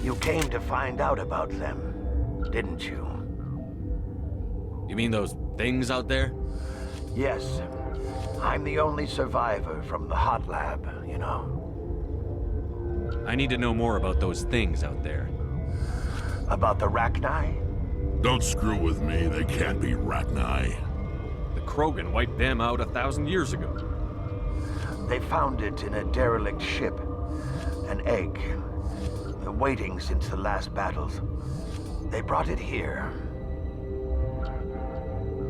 You came to find out about them, didn't you? You mean those things out there? Yes. I'm the only survivor from the hot lab, you know. I need to know more about those things out there. About the Rachni? Don't screw with me, they can't be Rachni. The Krogan wiped them out 1,000 years ago. They found it in a derelict ship. An egg. Waiting since the last battles. They brought it here.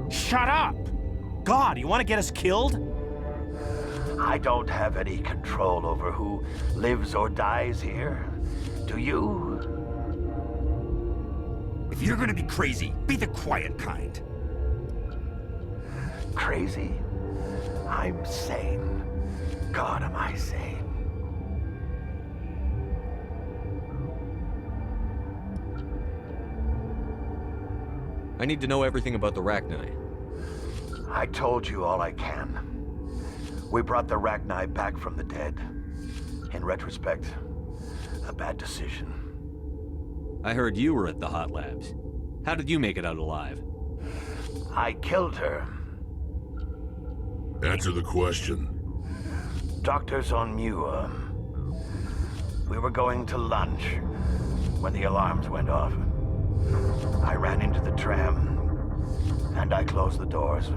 Shut up! God, you want to get us killed? I don't have any control over who lives or dies here. Do you? If you're gonna be crazy, be the quiet kind. Crazy? I'm sane. God, am I sane? I need to know everything about the Rachni. I told you all I can. We brought the Rachni back from the dead. In retrospect, a bad decision. I heard you were at the hot labs. How did you make it out alive? I killed her. Answer the question. Doctors on Muir. We were going to lunch when the alarms went off. I ran into the tram, and I closed the doors.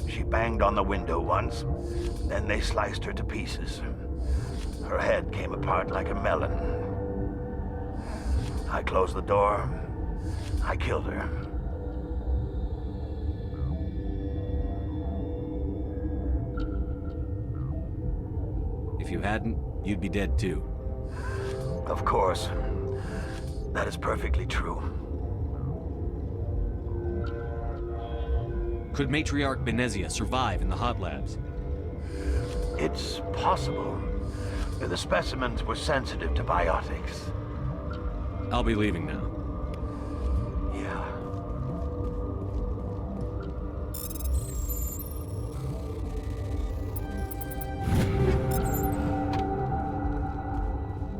She banged on the window once, then they sliced her to pieces. Her head came apart like a melon. I closed the door. I killed her. If you hadn't, you'd be dead too. Of course. That is perfectly true. Could Matriarch Benezia survive in the hot labs? It's possible. The specimens were sensitive to biotics. I'll be leaving now. Yeah.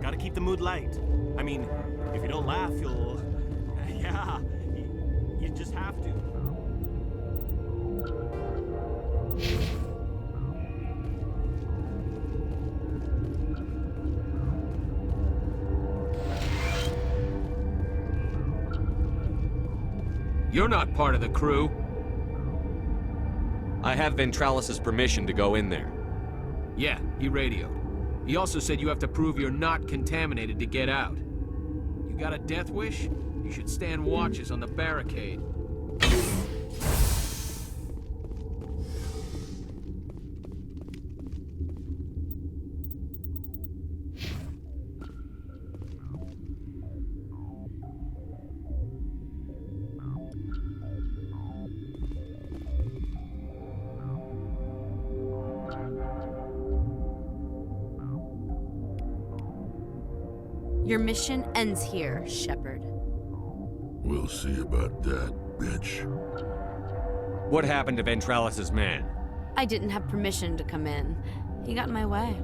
Gotta keep the mood light. I mean, if you don't laugh, you'll... yeah, you just have to. You're not part of the crew. I have Ventralis's permission to go in there. Yeah, he radioed. He also said you have to prove you're not contaminated to get out. You got a death wish? You should stand watches on the barricade. Your mission ends here, Shepard. We'll see about that, bitch. What happened to Ventralis's man? I didn't have permission to come in. He got in my way.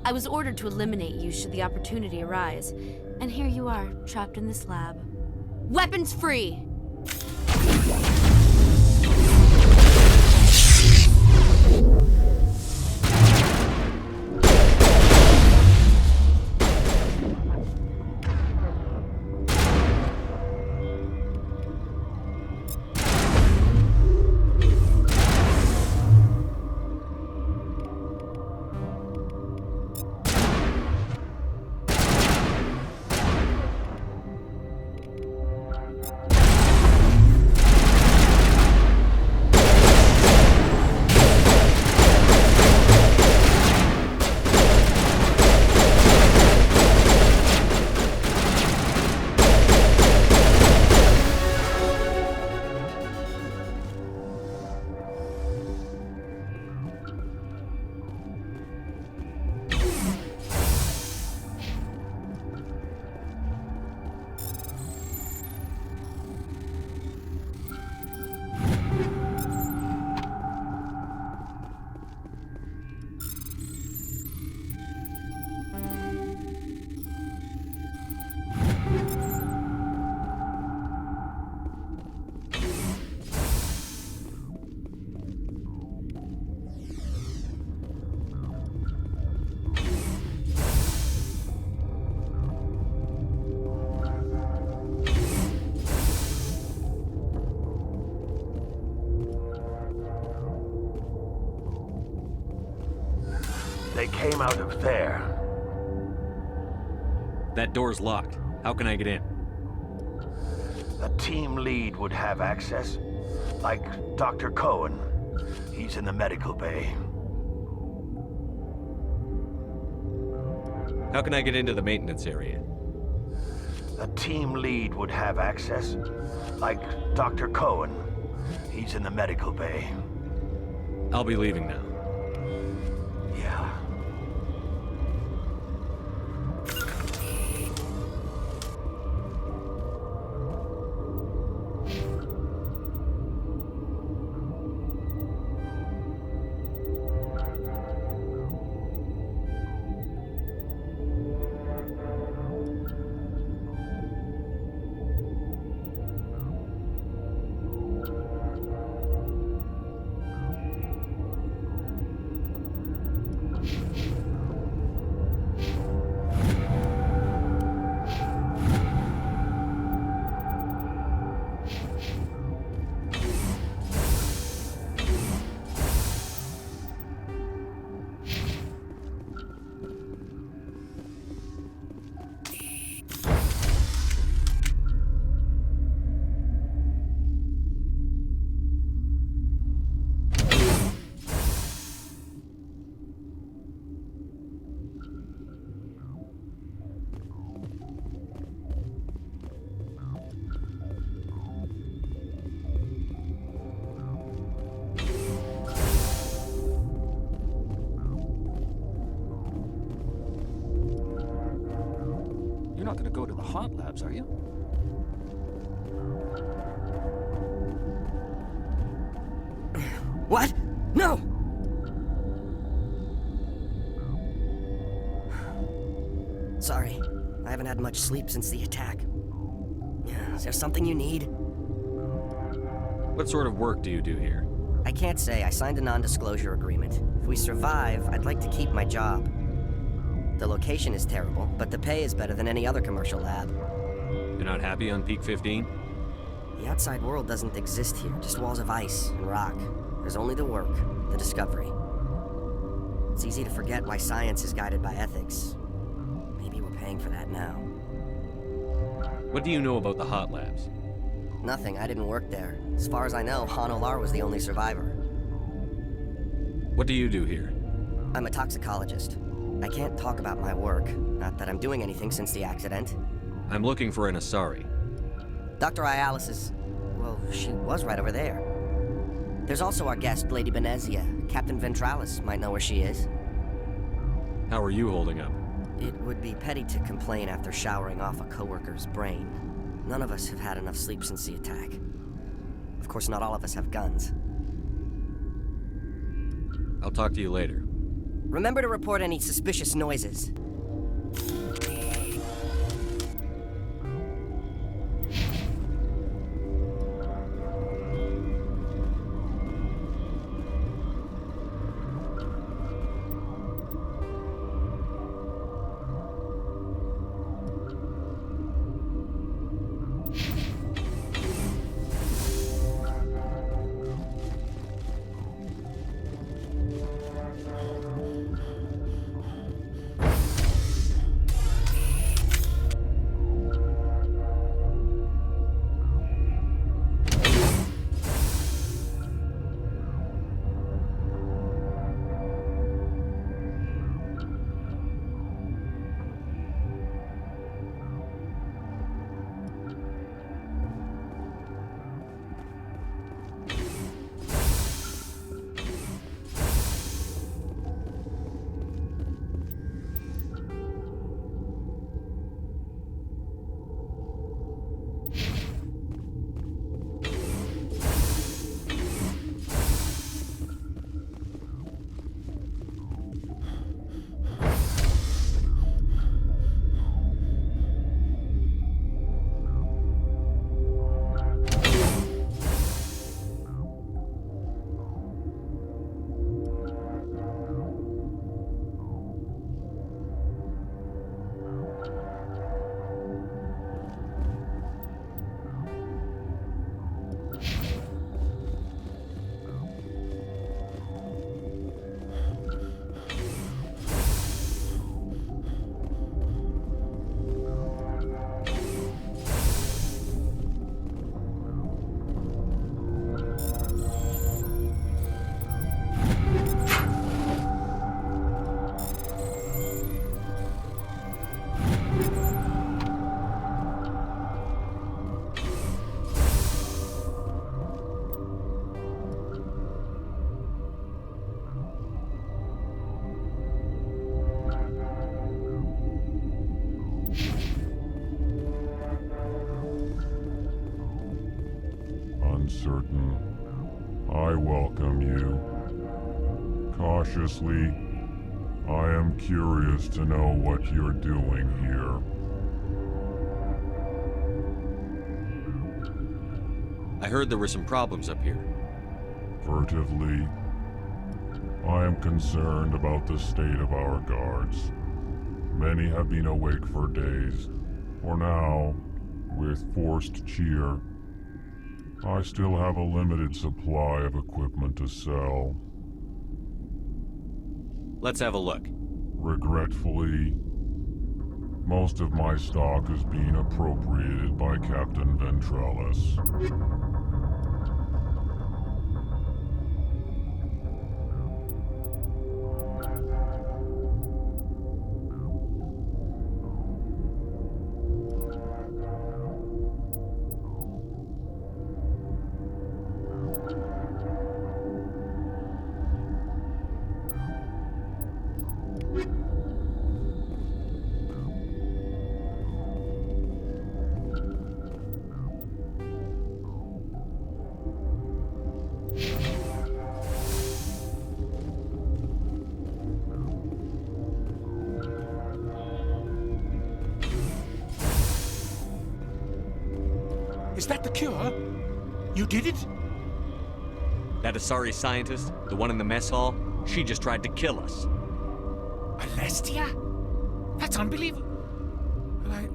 I was ordered to eliminate you should the opportunity arise. And here you are, trapped in this lab. Weapons free! They came out of there. That door's locked. How can I get in? A team lead would have access. Like Dr. Cohen. He's in the medical bay. How can I get into the maintenance area? A team lead would have access. Like Dr. Cohen. He's in the medical bay. I'll be leaving now. Yeah. You're not gonna go to the hot labs, are you? What? No! Sorry, I haven't had much sleep since the attack. Is there something you need? What sort of work do you do here? I can't say. I signed a non-disclosure agreement. If we survive, I'd like to keep my job. The location is terrible, but the pay is better than any other commercial lab. You're not happy on Peak 15? The outside world doesn't exist here, just walls of ice and rock. There's only the work, the discovery. It's easy to forget why science is guided by ethics. Maybe we're paying for that now. What do you know about the hot labs? Nothing, I didn't work there. As far as I know, Han Olar was the only survivor. What do you do here? I'm a toxicologist. I can't talk about my work, not that I'm doing anything since the accident. I'm looking for an Asari. Dr. Ayalis is... well, she was right over there. There's also our guest, Lady Benezia. Captain Ventralis might know where she is. How are you holding up? It would be petty to complain after showering off a coworker's brain. None of us have had enough sleep since the attack. Of course, not all of us have guns. I'll talk to you later. Remember to report any suspicious noises. certain. I welcome you. Cautiously, I am curious to know what you're doing here. I heard there were some problems up here. Furtively, I am concerned about the state of our guards. Many have been awake for days. For now, with forced cheer, I still have a limited supply of equipment to sell. Let's have a look. Regretfully, most of my stock is being appropriated by Captain Ventrellis. Is that the cure? You did it? That Asari scientist, the one in the mess hall, she just tried to kill us. Alestia? That's unbelievable. Well,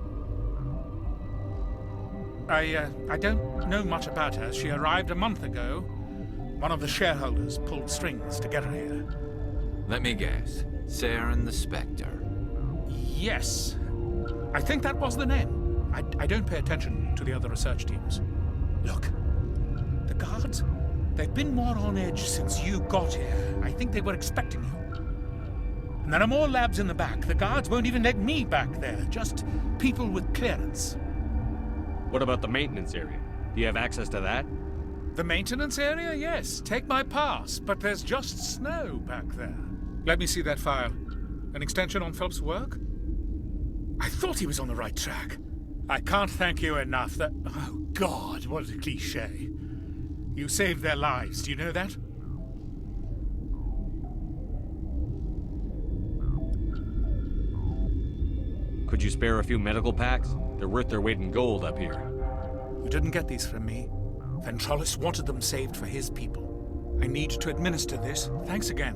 I don't know much about her. She arrived a month ago. One of the shareholders pulled strings to get her here. Let me guess. Saren the Spectre. Yes. I think that was the name. I don't pay attention to the other research teams. Look, the guards, they've been more on edge since you got here. I think they were expecting you. And there are more labs in the back. The guards won't even let me back there. Just people with clearance. What about the maintenance area? Do you have access to that? The maintenance area? Yes. Take my pass. But there's just snow back there. Let me see that file. An extension on Phelps' work? I thought he was on the right track. I can't thank you enough. Oh, God, what a cliché. You saved their lives. Do you know that? Could you spare a few medical packs? They're worth their weight in gold up here. You didn't get these from me. Ventrellis wanted them saved for his people. I need to administer this. Thanks again.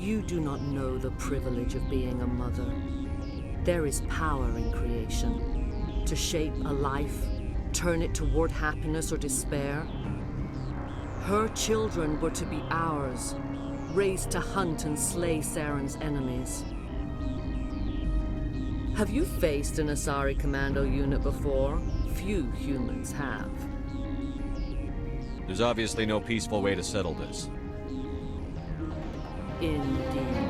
You do not know the privilege of being a mother. There is power in creation. To shape a life, turn it toward happiness or despair. Her children were to be ours, raised to hunt and slay Saren's enemies. Have you faced an Asari commando unit before? Few humans have. There's obviously no peaceful way to settle this. Indeed.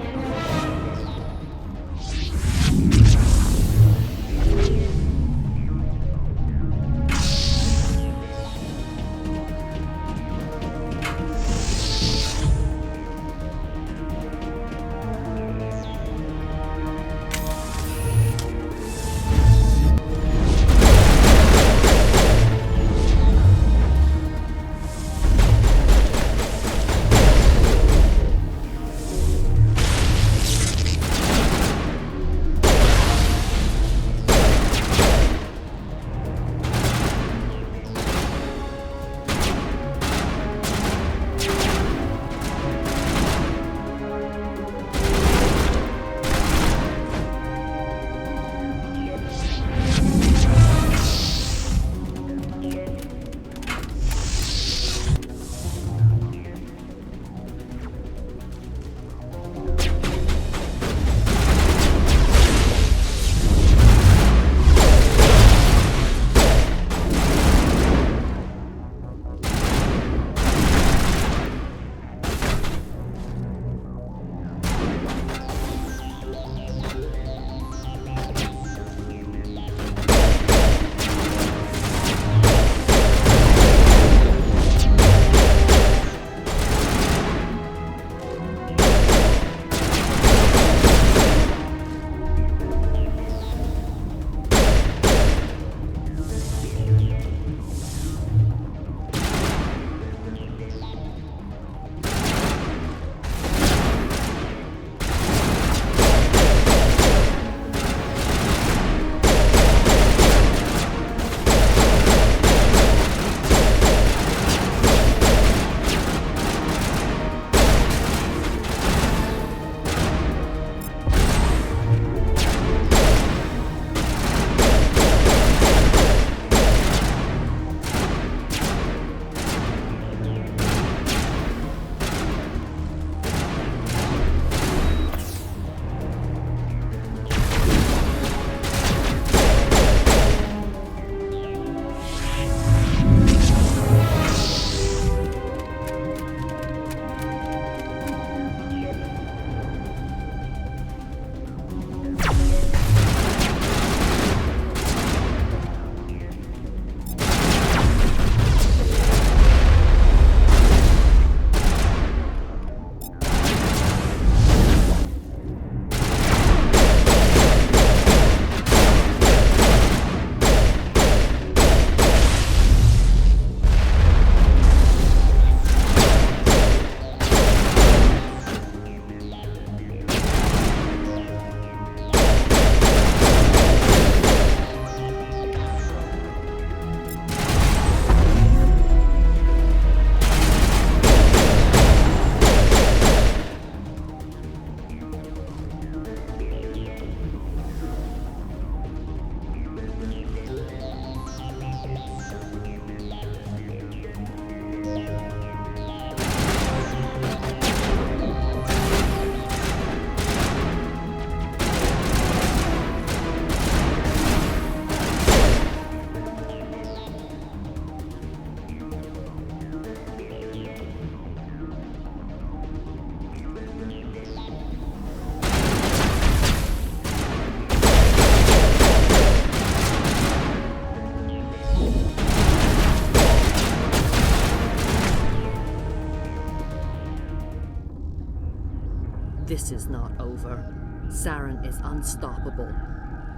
This is not over. Saren is unstoppable.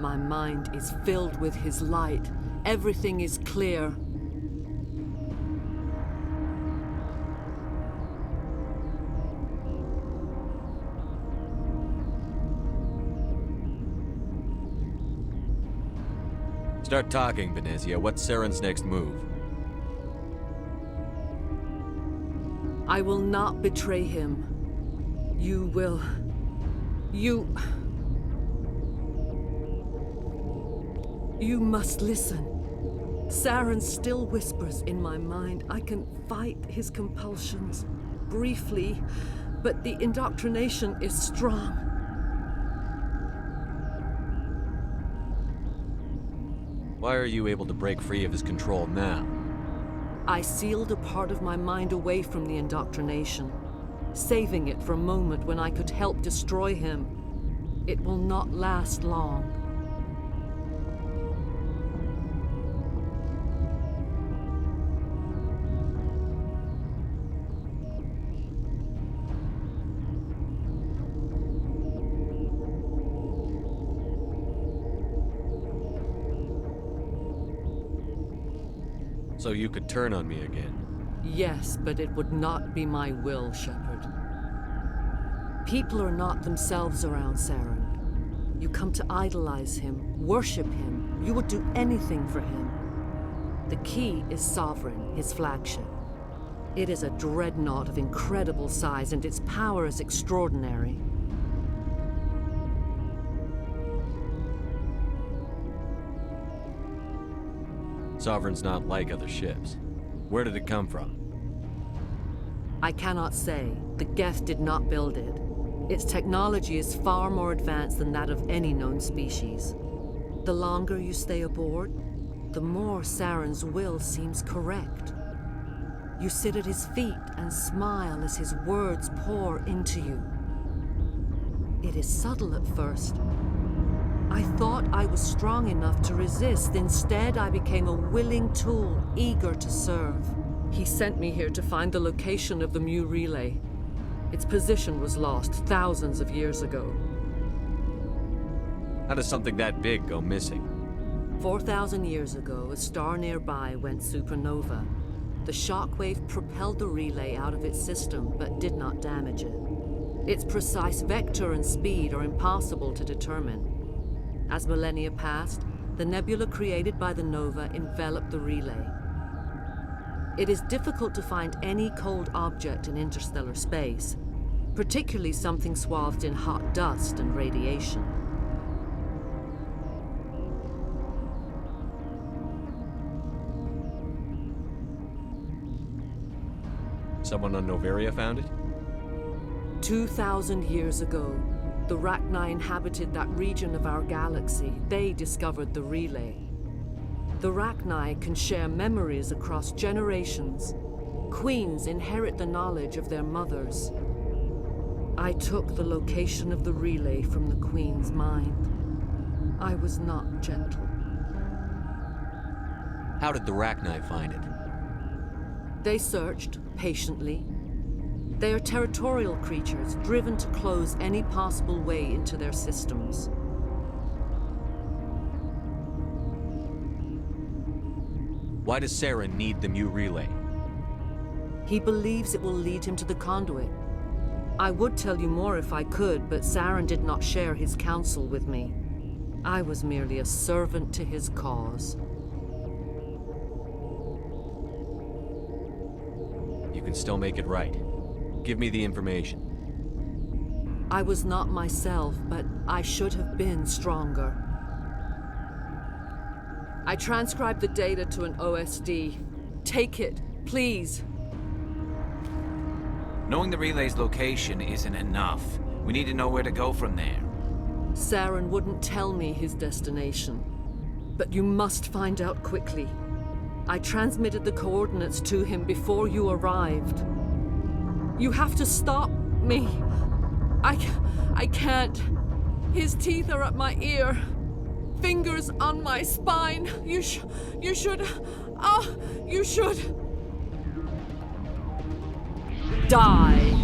My mind is filled with his light. Everything is clear. Start talking, Venezia. What's Saren's next move? I will not betray him. You will... You must listen. Saren still whispers in my mind. I can fight his compulsions, briefly, but the indoctrination is strong. Why are you able to break free of his control now? I sealed a part of my mind away from the indoctrination, saving it for a moment when I could help destroy him. It will not last long. So you could turn on me again. Yes, but it would not be my will, Shepard. People are not themselves around Saren. You come to idolize him, worship him. You would do anything for him. The key is Sovereign, his flagship. It is a dreadnought of incredible size, and its power is extraordinary. Sovereign's not like other ships. Where did it come from? I cannot say. The Geth did not build it. Its technology is far more advanced than that of any known species. The longer you stay aboard, the more Saren's will seems correct. You sit at his feet and smile as his words pour into you. It is subtle at first. I thought I was strong enough to resist. Instead, I became a willing tool, eager to serve. He sent me here to find the location of the Mu relay. Its position was lost thousands of years ago. How does something that big go missing? 4,000 years ago, a star nearby went supernova. The shockwave propelled the relay out of its system, but did not damage it. Its precise vector and speed are impossible to determine. As millennia passed, the nebula created by the nova enveloped the relay. It is difficult to find any cold object in interstellar space, particularly something swathed in hot dust and radiation. Someone on Noveria found it? 2,000 years ago, the Rachni inhabited that region of our galaxy. They discovered the relay. The Rachni can share memories across generations. Queens inherit the knowledge of their mothers. I took the location of the relay from the Queen's mind. I was not gentle. How did the Rachni find it? They searched patiently. They are territorial creatures, driven to close any possible way into their systems. Why does Saren need the Mu relay? He believes it will lead him to the conduit. I would tell you more if I could, but Saren did not share his counsel with me. I was merely a servant to his cause. You can still make it right. Give me the information. I was not myself, but I should have been stronger. I transcribed the data to an OSD. Take it, please. Knowing the relay's location isn't enough. We need to know where to go from there. Saren wouldn't tell me his destination, but you must find out quickly. I transmitted the coordinates to him before you arrived. You have to stop me. I can't. His teeth are at my ear. Fingers on my spine. You should. You should. Die.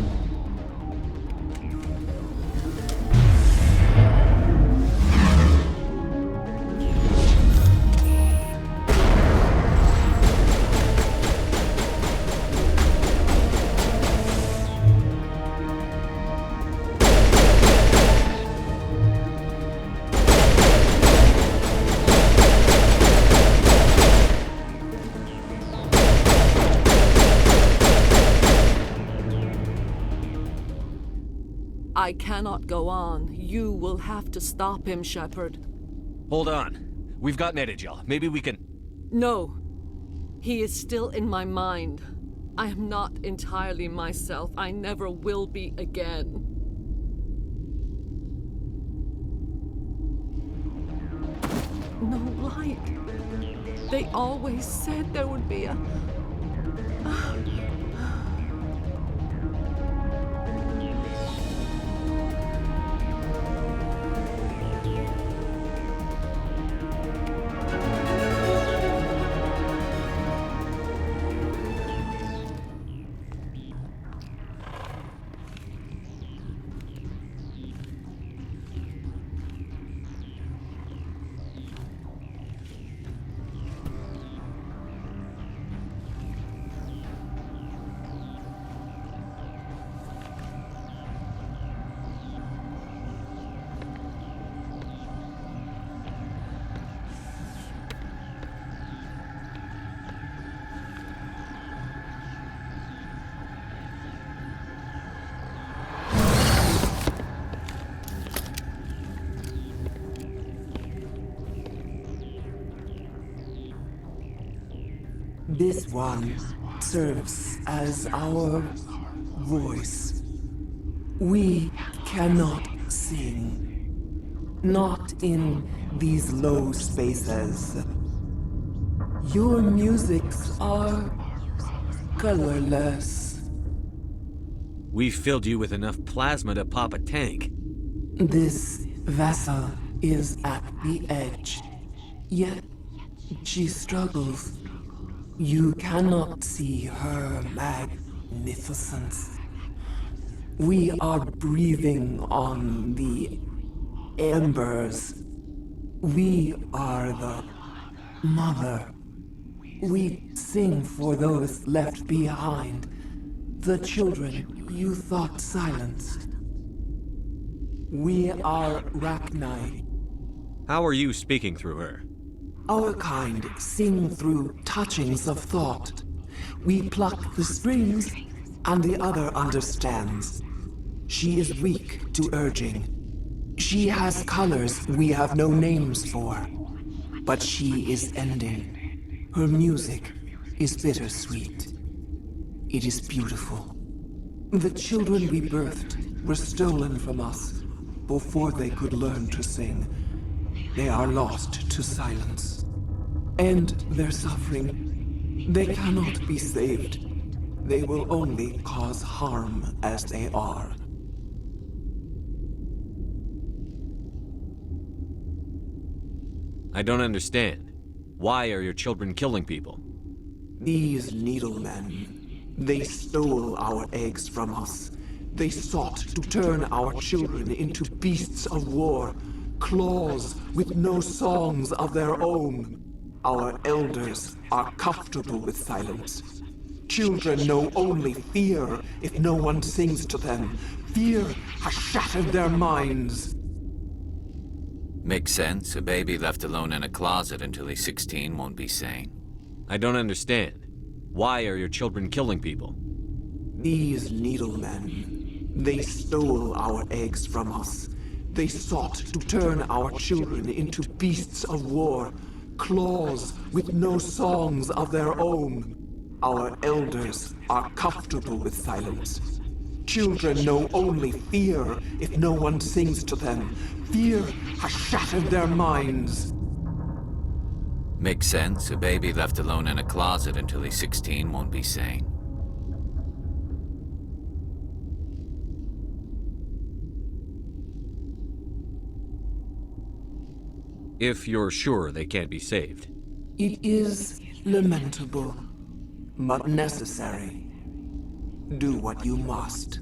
I cannot go on. You will have to stop him, Shepard. Hold on. We've got Netagel. Maybe we can... No. He is still in my mind. I am not entirely myself. I never will be again. No light. They always said there would be a... This one serves as our voice. We cannot sing. Not in these low spaces. Your musics are colorless. We filled you with enough plasma to pop a tank. This vessel is at the edge. Yet she struggles. You cannot see her magnificence. We are breathing on the embers. We are the mother. We sing for those left behind, the children you thought silenced. We are Rachni. How are you speaking through her? Our kind sing through touchings of thought. We pluck the strings, and the other understands. She is weak to urging. She has colors we have no names for. But she is ending. Her music is bittersweet. It is beautiful. The children we birthed were stolen from us before they could learn to sing. They are lost to silence. And their suffering, they cannot be saved. They will only cause harm as they are. I don't understand. Why are your children killing people? These needlemen, they stole our eggs from us. They sought to turn our children into beasts of war, claws with no songs of their own. Our elders are comfortable with silence. Children know only fear if no one sings to them. Fear has shattered their minds. Makes sense. A baby left alone in a closet until he's 16 won't be sane. I don't understand. Why are your children killing people? These needlemen, they stole our eggs from us. They sought to turn our children into beasts of war, claws with no songs of their own. Our elders are comfortable with silence. Children know only fear if no one sings to them. Fear has shattered their minds. Makes sense. A baby left alone in a closet until he's 16 won't be sane. If you're sure they can't be saved. It is lamentable, but necessary. Do what you must.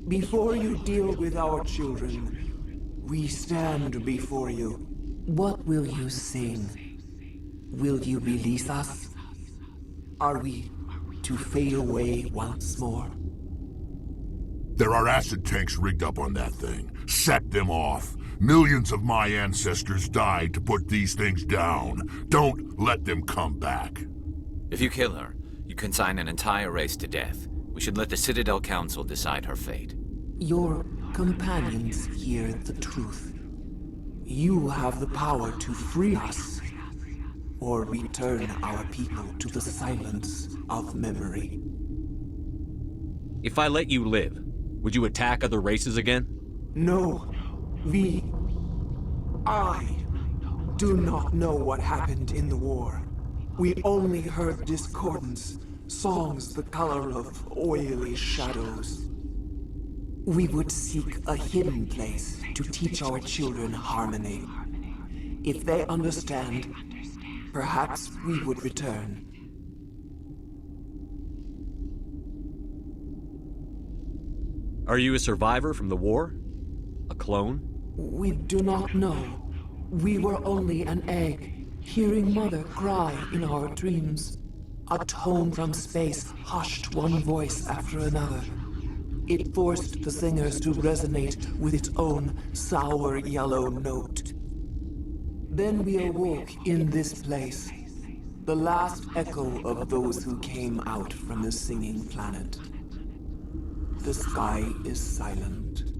Before you deal with our children, we stand before you. What will you sing? Will you release us? Are we to fade away once more? There are acid tanks rigged up on that thing. Set them off. Millions of my ancestors died to put these things down. Don't let them come back. If you kill her, you consign an entire race to death. We should let the Citadel Council decide her fate. Your companions hear the truth. You have the power to free us, or return our people to the silence of memory. If I let you live, would you attack other races again? No, I do not know what happened in the war. We only heard discordance, songs the color of oily shadows. We would seek a hidden place to teach our children harmony. If they understand, perhaps we would return. Are you a survivor from the war? A clone? We do not know. We were only an egg, hearing Mother cry in our dreams. A tone from space hushed one voice after another. It forced the singers to resonate with its own sour yellow note. Then we awoke in this place, the last echo of those who came out from the singing planet. The sky is silent.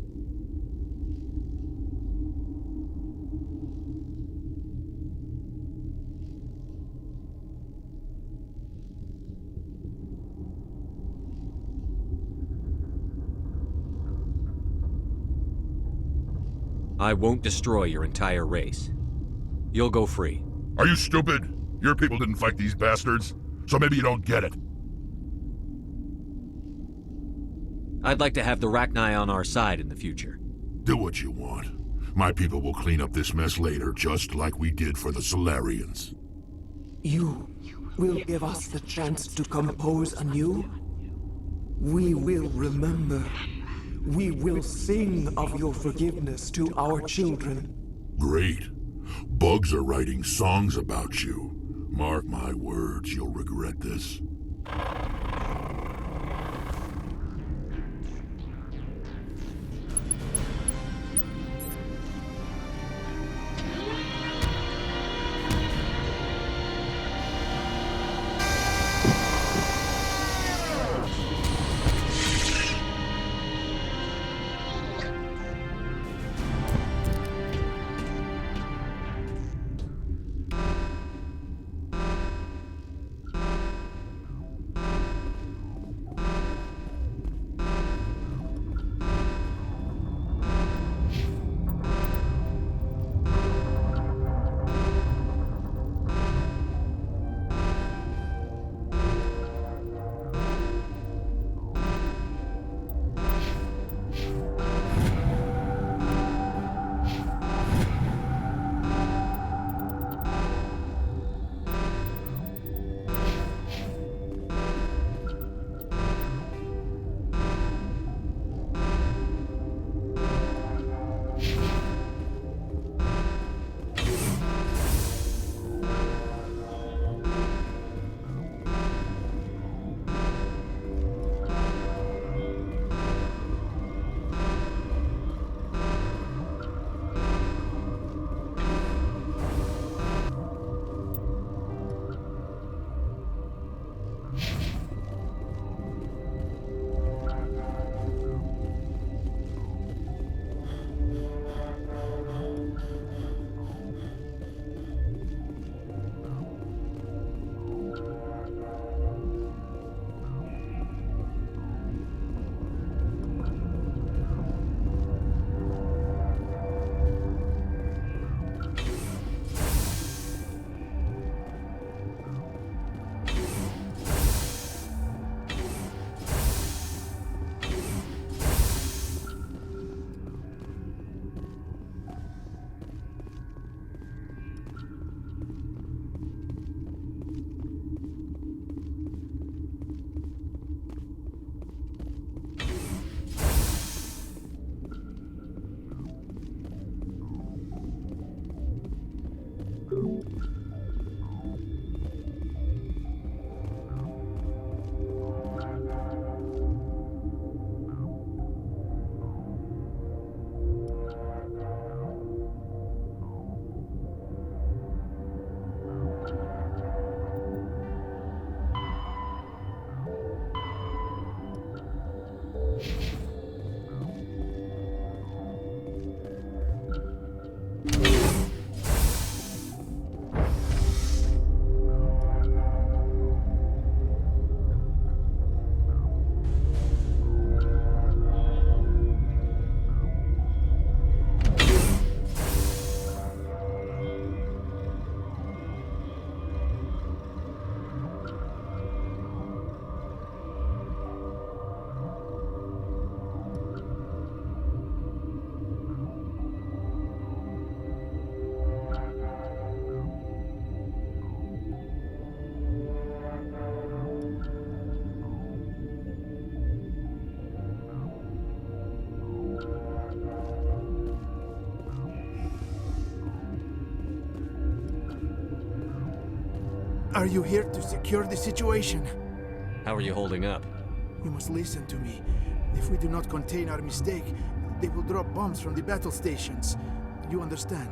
I won't destroy your entire race. You'll go free. Are you stupid? Your people didn't fight these bastards, so maybe you don't get it. I'd like to have the Rachni on our side in the future. Do what you want. My people will clean up this mess later, just like we did for the Solarians. You will give us the chance to compose anew? We will remember. We will sing of your forgiveness to our children. Great. Bugs are writing songs about you. Mark my words, you'll regret this. Are you here to secure the situation? How are you holding up? You must listen to me. If we do not contain our mistake, they will drop bombs from the battle stations. You understand?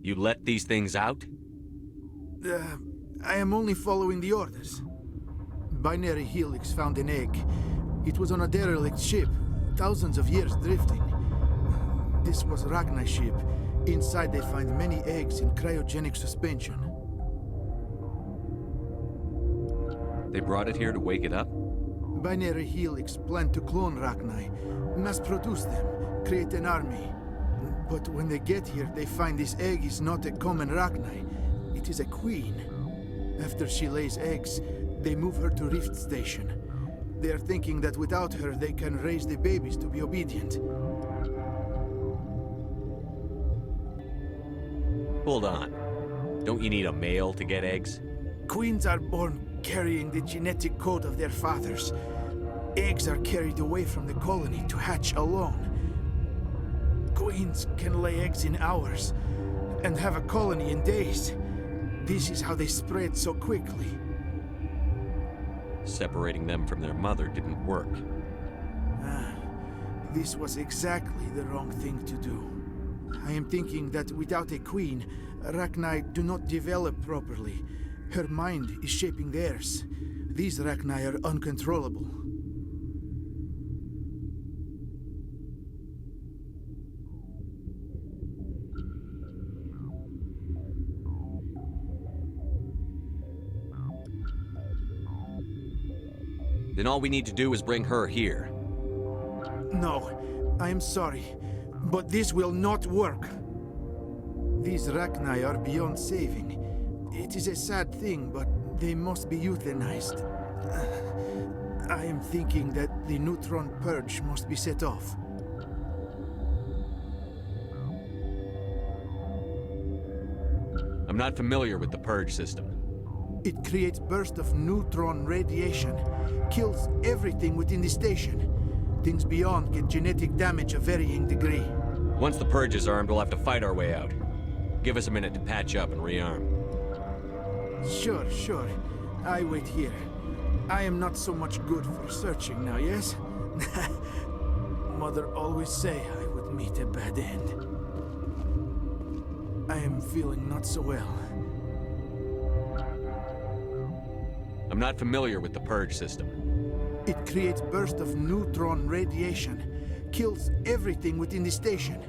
You let these things out? I am only following the orders. Binary Helix found an egg. It was on a derelict ship, thousands of years drifting. This was Rachni's ship. Inside they find many eggs in cryogenic suspension. They brought it here to wake it up? Binary Helix planned to clone Rachni, mass-produce them, create an army. But when they get here, they find this egg is not a common Rachni. It is a queen. After she lays eggs, they move her to Rift Station. They are thinking that without her, they can raise the babies to be obedient. Hold on. Don't you need a male to get eggs? Queens are born carrying the genetic code of their fathers. Eggs are carried away from the colony to hatch alone. Queens can lay eggs in hours and have a colony in days. This is how they spread so quickly. Separating them from their mother didn't work. This was exactly the wrong thing to do. I am thinking that without a queen, Rachni do not develop properly. Her mind is shaping theirs. These Rachni are uncontrollable. Then all we need to do is bring her here. No, I am sorry, but this will not work. These Rachni are beyond saving. It is a sad thing, but they must be euthanized. I am thinking that the neutron purge must be set off. I'm not familiar with the purge system. It creates bursts of neutron radiation, kills everything within the station. Things beyond get genetic damage of varying degree. Once the purge is armed, we'll have to fight our way out. Give us a minute to patch up and rearm. Sure. I wait here. I am not so much good for searching now, yes? Mother always say I would meet a bad end. I am feeling not so well. I'm not familiar with the purge system. It creates bursts of neutron radiation, kills everything within the station.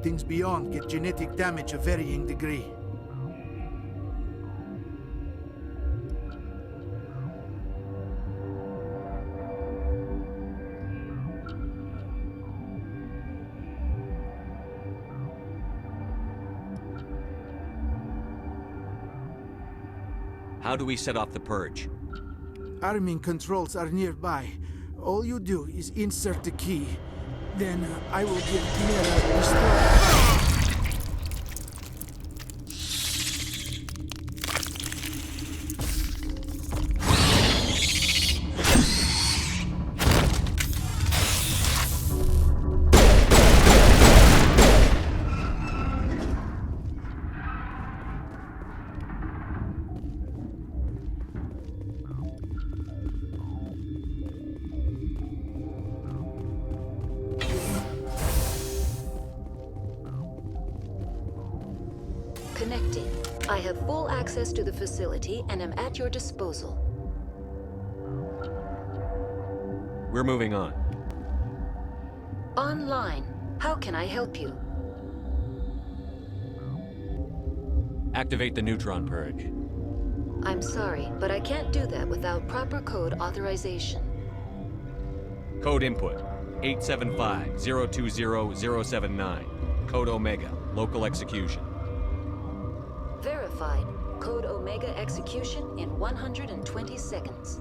Things beyond get genetic damage of varying degree. How do we set off the purge? Arming controls are nearby. All you do is insert the key. Then I will give Mira restore. Connecting. I have full access to the facility and am at your disposal. We're moving on. Online. How can I help you? Activate the neutron purge. I'm sorry, but I can't do that without proper code authorization. Code input 875-020-079. Code Omega. Local execution. Verified. Code Omega execution in 120 seconds.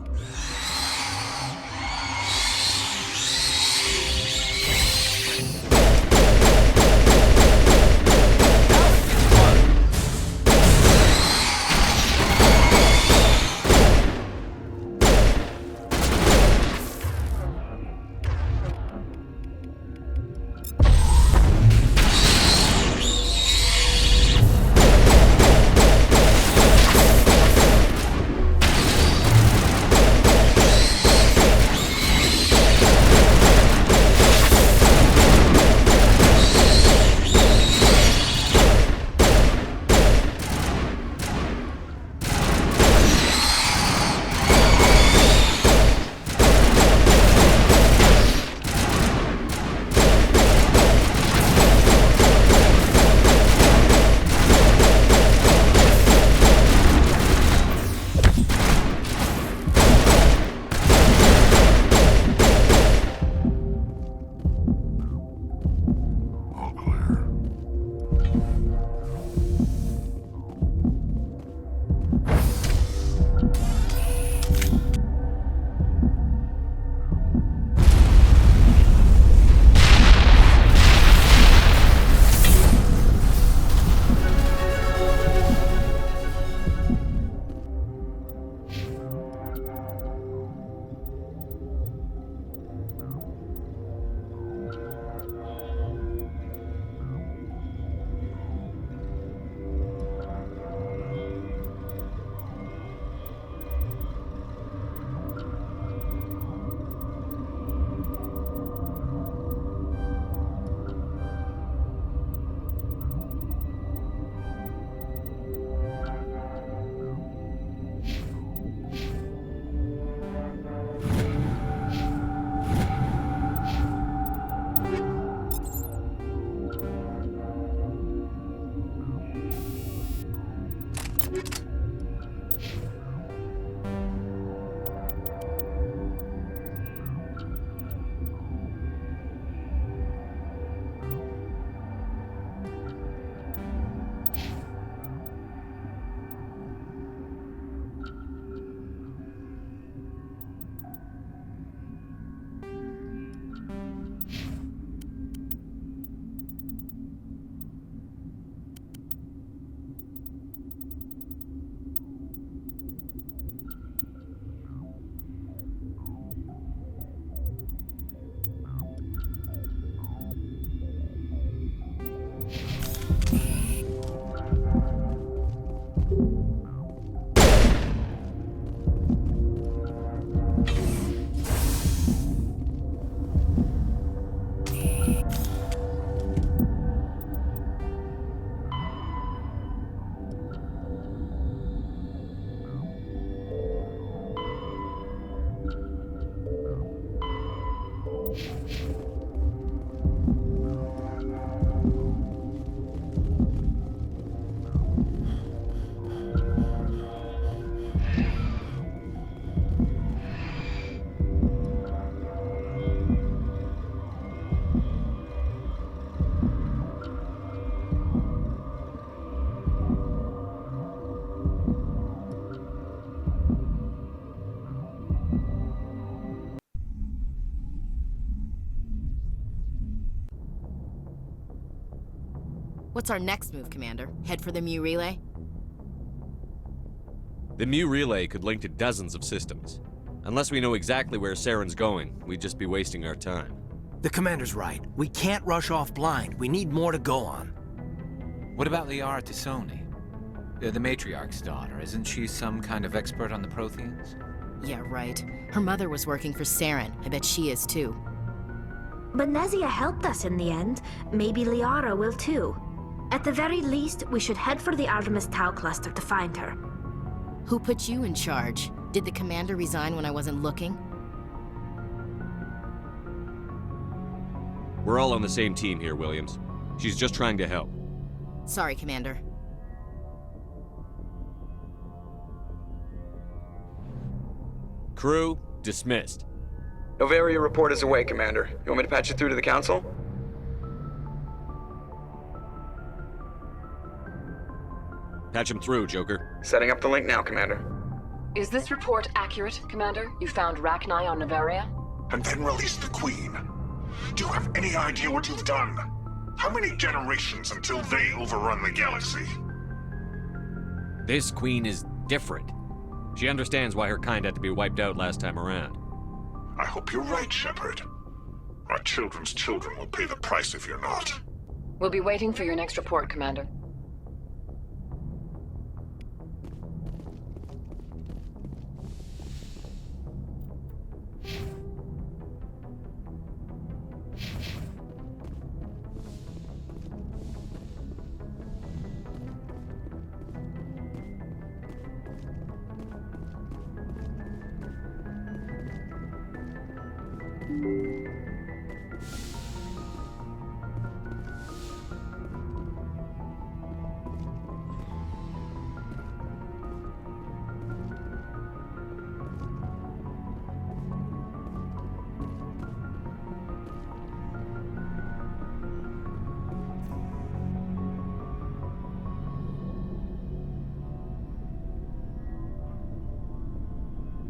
What's our next move, Commander? Head for the Mu relay? The Mu relay could link to dozens of systems. Unless we know exactly where Saren's going, we'd just be wasting our time. The Commander's right. We can't rush off blind. We need more to go on. What about Liara Tassoni? The matriarch's daughter. Isn't she some kind of expert on the Protheans? Yeah, right. Her mother was working for Saren. I bet she is too. But Nezia helped us in the end. Maybe Liara will too. At the very least, we should head for the Artemis Tau cluster to find her. Who put you in charge? Did the Commander resign when I wasn't looking? We're all on the same team here, Williams. She's just trying to help. Sorry, Commander. Crew, dismissed. Novaria report is away, Commander. You want me to patch it through to the Council? Patch him through, Joker. Setting up the link now, Commander. Is this report accurate, Commander? You found Rachni on Novaria? And then released the Queen. Do you have any idea what you've done? How many generations until they overrun the galaxy? This Queen is different. She understands why her kind had to be wiped out last time around. I hope you're right, Shepard. Our children's children will pay the price if you're not. We'll be waiting for your next report, Commander.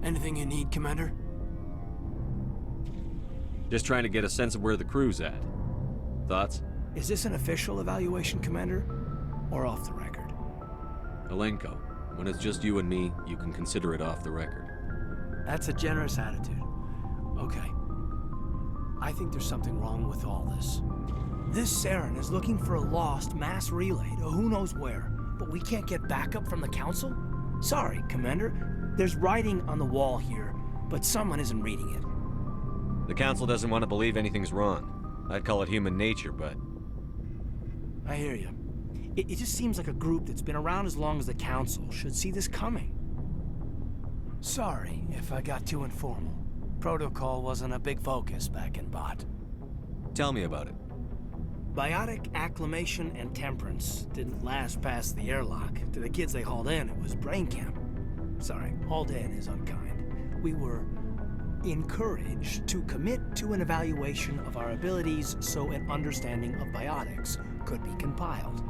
Anything you need, Commander? Just trying to get a sense of where the crew's at. Thoughts? Is this an official evaluation, Commander? Or off the record? Alenko, when it's just you and me, you can consider it off the record. That's a generous attitude. Okay. I think there's something wrong with all this. This Saren is looking for a lost mass relay to who knows where, but we can't get backup from the Council? Sorry, Commander. There's writing on the wall here, but someone isn't reading it. The Council doesn't want to believe anything's wrong. I'd call it human nature, but... I hear you. It just seems like a group that's been around as long as the Council should see this coming. Sorry if I got too informal. Protocol wasn't a big focus back in Bot. Tell me about it. Biotic acclimation and temperance didn't last past the airlock. To the kids they hauled in, it was brain camp. Sorry, hauled in is unkind. We were encouraged to commit to an evaluation of our abilities so an understanding of biotics could be compiled.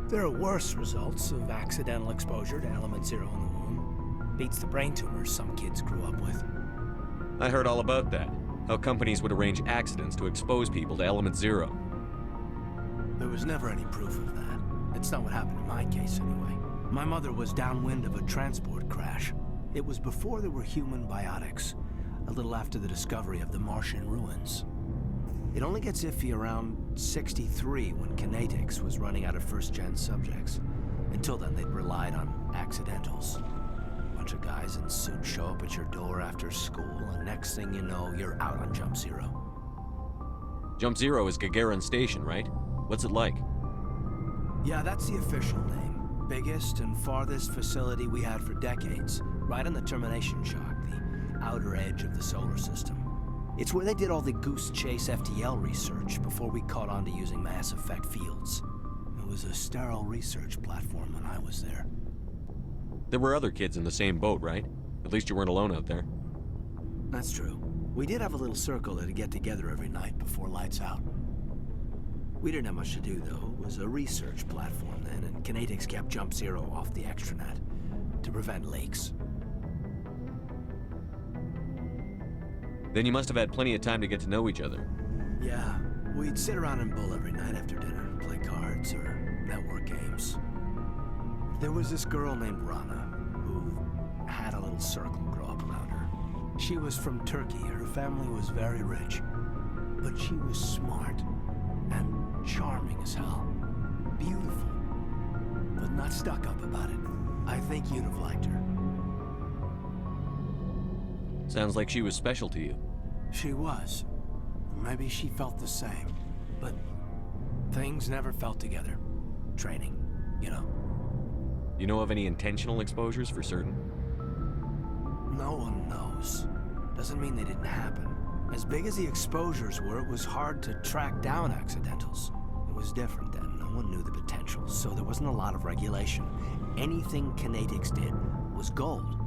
There are worse results of accidental exposure to element 0 in the womb. Beats the brain tumors some kids grew up with. I heard all about that. How companies would arrange accidents to expose people to element 0. There was never any proof of that. It's not what happened in my case, anyway. My mother was downwind of a transport crash. It was before there were human biotics, a little after the discovery of the Martian ruins. It only gets iffy around 63 when Kinetics was running out of first-gen subjects. Until then, they'd relied on accidentals. A bunch of guys in suits show up at your door after school, and next thing you know, you're out on Jump Zero. Jump Zero is Gagarin Station, right? What's it like? Yeah, that's the official name. Biggest and farthest facility we had for decades, right on the termination shock, the outer edge of the solar system. It's where they did all the Goose Chase FTL research before we caught on to using mass effect fields. It was a sterile research platform when I was there. There were other kids in the same boat, right? At least you weren't alone out there. That's true. We did have a little circle that'd get together every night before lights out. We didn't have much to do, though. It was a research platform then, and Kinetics kept Jump Zero off the extranet to prevent leaks. Then you must have had plenty of time to get to know each other. Yeah, We'd sit around and bull every night after dinner, play cards or network games. There was this girl named Rana who had a little circle grow up around her. She was from Turkey. Her family was very rich, but she was smart and charming as hell. Beautiful, but not stuck up about it. I think you'd have liked her. Sounds like she was special to you. She was. Maybe she felt the same, but things never felt together. Training, you know. You know of any intentional exposures for certain? No one knows. Doesn't mean they didn't happen. As big as the exposures were, it was hard to track down accidentals. It was different then. No one knew the potential, so there wasn't a lot of regulation. Anything Kinetics did was gold.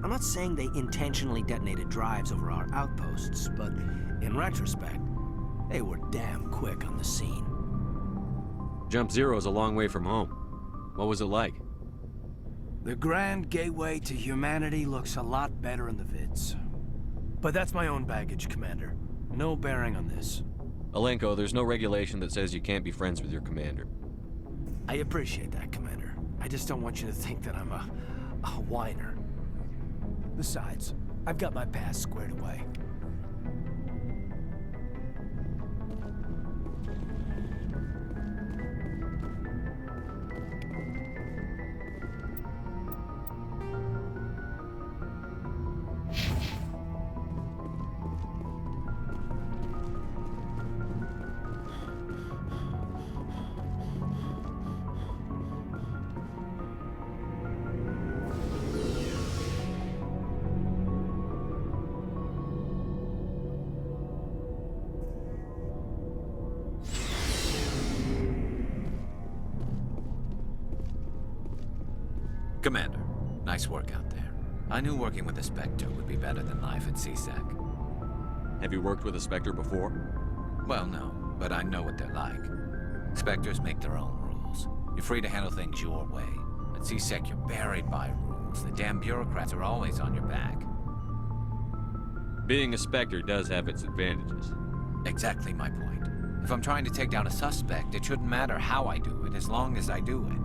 I'm not saying they intentionally detonated drives over our outposts, but in retrospect, they were damn quick on the scene. Jump Zero's a long way from home. What was it like? The grand gateway to humanity looks a lot better in the vids. But that's my own baggage, Commander. No bearing on this. Alenko, there's no regulation that says you can't be friends with your commander. I appreciate that, Commander. I just don't want you to think that I'm a whiner. Besides, I've got my past squared away. Commander, nice work out there. I knew working with a Spectre would be better than life at CSEC. Have you worked with a Spectre before? Well, no, but I know what they're like. Spectres make their own rules. You're free to handle things your way. At CSEC, you're buried by rules. The damn bureaucrats are always on your back. Being a Spectre does have its advantages. Exactly my point. If I'm trying to take down a suspect, it shouldn't matter how I do it, as long as I do it.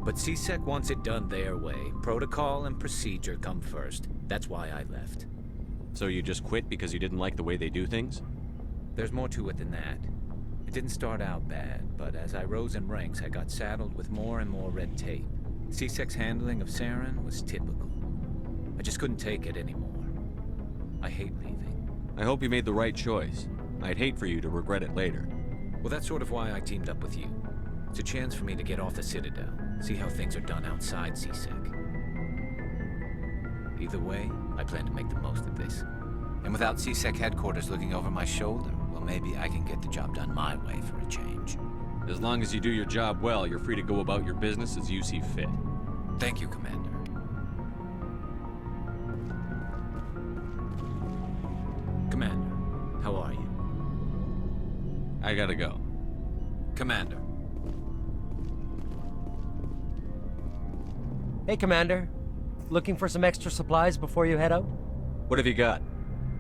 But CSEC wants it done their way. Protocol and procedure come first. That's why I left. So you just quit because you didn't like the way they do things? There's more to it than that. It didn't start out bad, but as I rose in ranks, I got saddled with more and more red tape. CSEC's handling of Saren was typical. I just couldn't take it anymore. I hate leaving. I hope you made the right choice. I'd hate for you to regret it later. Well, that's sort of why I teamed up with you. It's a chance for me to get off the Citadel, see how things are done outside CSEC. Either way, I plan to make the most of this. And without CSEC headquarters looking over my shoulder, well, maybe I can get the job done my way for a change. As long as you do your job well, you're free to go about your business as you see fit. Thank you, Commander. Commander, how are you? I gotta go. Commander. Hey, Commander. Looking for some extra supplies before you head out? What have you got?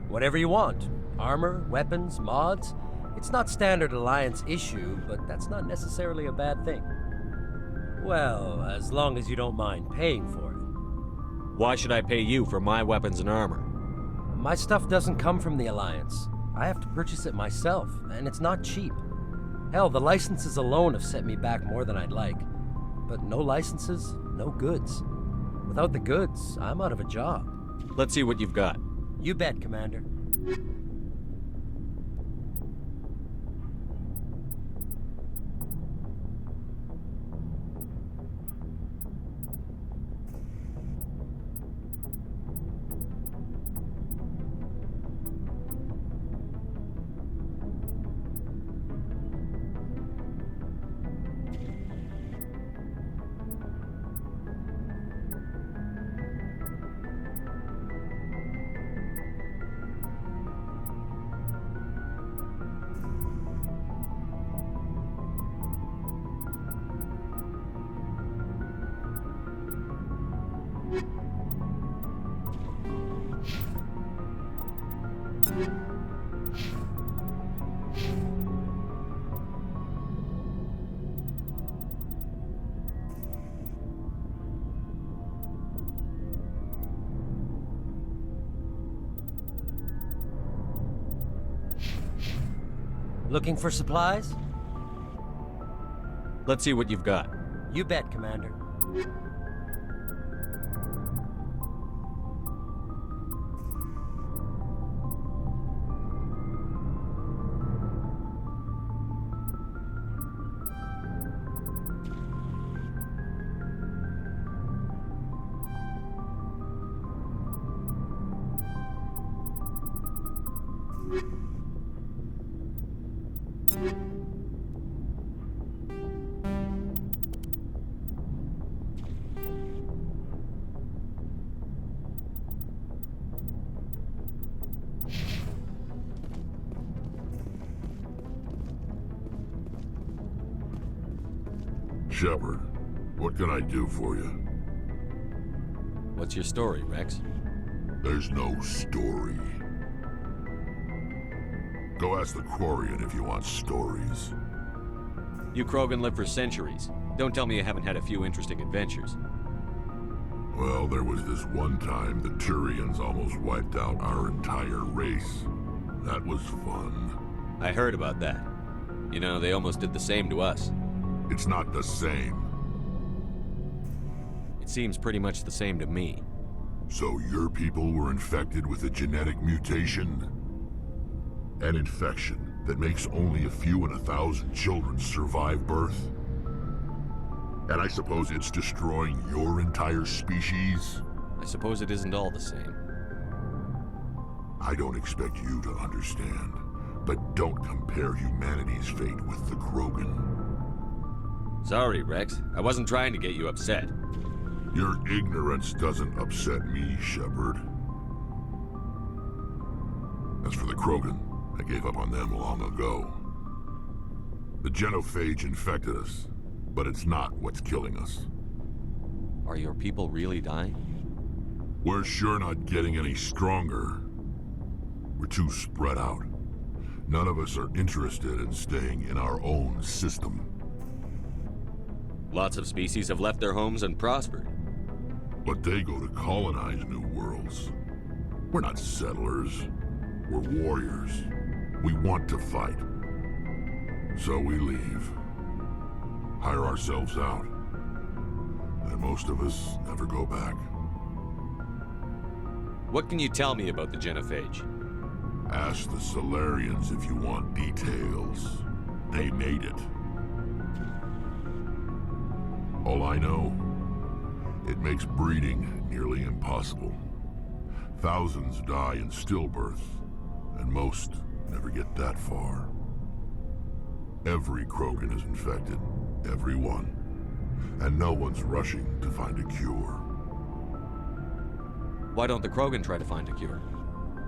Whatever you want. Armor, weapons, mods. It's not standard Alliance issue, but that's not necessarily a bad thing. Well, as long as you don't mind paying for it. Why should I pay you for my weapons and armor? My stuff doesn't come from the Alliance. I have to purchase it myself, and it's not cheap. Hell, the licenses alone have set me back more than I'd like. But no licenses, no goods. Without the goods, I'm out of a job. Let's see what you've got. You bet, Commander. Looking for supplies? Let's see what you've got. You bet, Commander. Shepard, what can I do for you? What's your story, Rex? There's no story. Go ask the Quarian if you want stories. You Krogan live for centuries. Don't tell me you haven't had a few interesting adventures. Well, there was this one time the Turians almost wiped out our entire race. That was fun. I heard about that. You know, they almost did the same to us. It's not the same. It seems pretty much the same to me. So your people were infected with a genetic mutation? An infection that makes only a few in 1,000 children survive birth? And I suppose it's destroying your entire species? I suppose it isn't all the same. I don't expect you to understand, but don't compare humanity's fate with the Krogan. Sorry, Rex. I wasn't trying to get you upset. Your ignorance doesn't upset me, Shepard. As for the Krogan, I gave up on them long ago. The genophage infected us, but it's not what's killing us. Are your people really dying? We're sure not getting any stronger. We're too spread out. None of us are interested in staying in our own system. Lots of species have left their homes and prospered. But they go to colonize new worlds. We're not settlers. We're warriors. We want to fight. So we leave. Hire ourselves out. And most of us never go back. What can you tell me about the genophage? Ask the Solarians if you want details. They made it. All I know, it makes breeding nearly impossible. Thousands die in stillbirth, and most never get that far. Every Krogan is infected, every one, and no one's rushing to find a cure. Why don't the Krogan try to find a cure?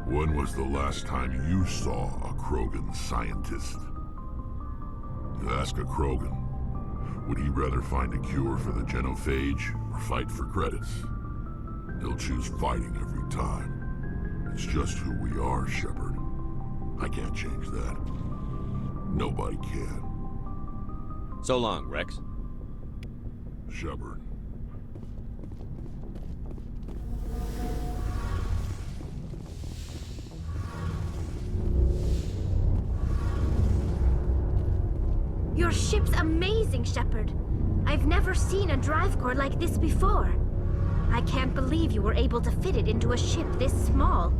When was the last time you saw a Krogan scientist? You ask a Krogan, would he rather find a cure for the genophage or fight for credits? He'll choose fighting every time. It's just who we are, Shepard. I can't change that. Nobody can. So long, Rex. Shepard. Your ship's amazing, Shepard. I've never seen a drive core like this before. I can't believe you were able to fit it into a ship this small.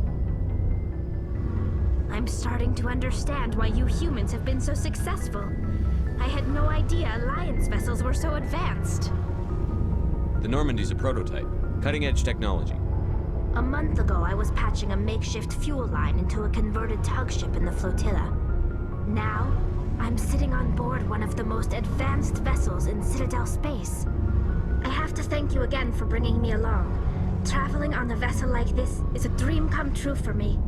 I'm starting to understand why you humans have been so successful. I had no idea Alliance vessels were so advanced. The Normandy's a prototype. Cutting-edge technology. A month ago, I was patching a makeshift fuel line into a converted tug ship in the flotilla. Now, I'm sitting on board one of the most advanced vessels in Citadel space. I have to thank you again for bringing me along. Traveling on a vessel like this is a dream come true for me.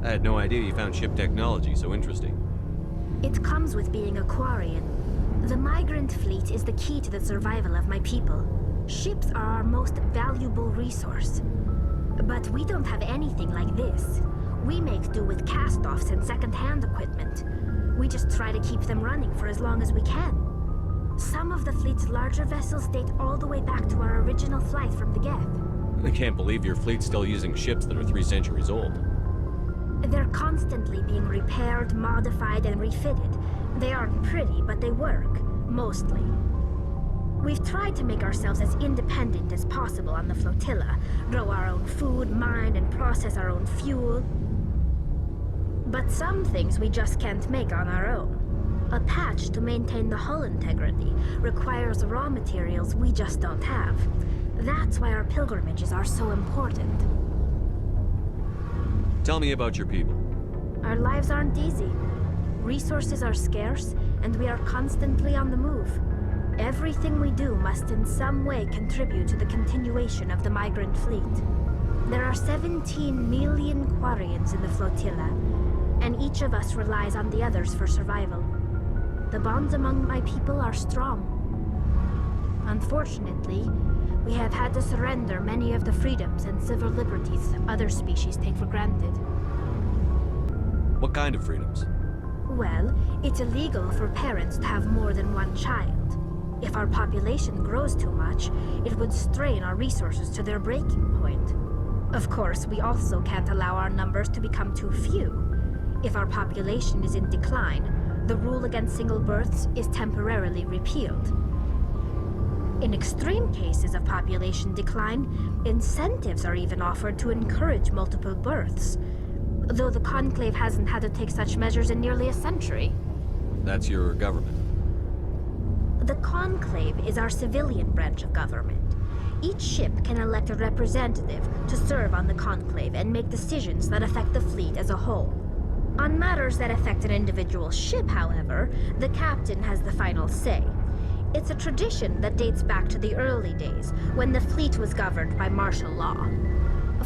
I had no idea you found ship technology so interesting. It comes with being a Quarian. The migrant fleet is the key to the survival of my people. Ships are our most valuable resource. But we don't have anything like this. We make do with cast-offs and second-hand equipment. We just try to keep them running for as long as we can. Some of the fleet's larger vessels date all the way back to our original flight from the Geth. I can't believe your fleet's still using ships that are 3 centuries old. They're constantly being repaired, modified, and refitted. They aren't pretty, but they work, mostly. We've tried to make ourselves as independent as possible on the flotilla, grow our own food, mine, and process our own fuel. But some things we just can't make on our own. A patch to maintain the hull integrity requires raw materials we just don't have. That's why our pilgrimages are so important. Tell me about your people. Our lives aren't easy. Resources are scarce, and we are constantly on the move. Everything we do must in some way contribute to the continuation of the migrant fleet. There are 17 million Quarians in the flotilla, and each of us relies on the others for survival. The bonds among my people are strong. Unfortunately, we have had to surrender many of the freedoms and civil liberties other species take for granted. What kind of freedoms? Well, it's illegal for parents to have more than one child. If our population grows too much, it would strain our resources to their breaking point. Of course, we also can't allow our numbers to become too few. If our population is in decline, the rule against single births is temporarily repealed. In extreme cases of population decline, incentives are even offered to encourage multiple births, though the Conclave hasn't had to take such measures in nearly a century. That's your government. The Conclave is our civilian branch of government. Each ship can elect a representative to serve on the Conclave and make decisions that affect the fleet as a whole. On matters that affect an individual ship, however, the captain has the final say. It's a tradition that dates back to the early days, when the fleet was governed by martial law.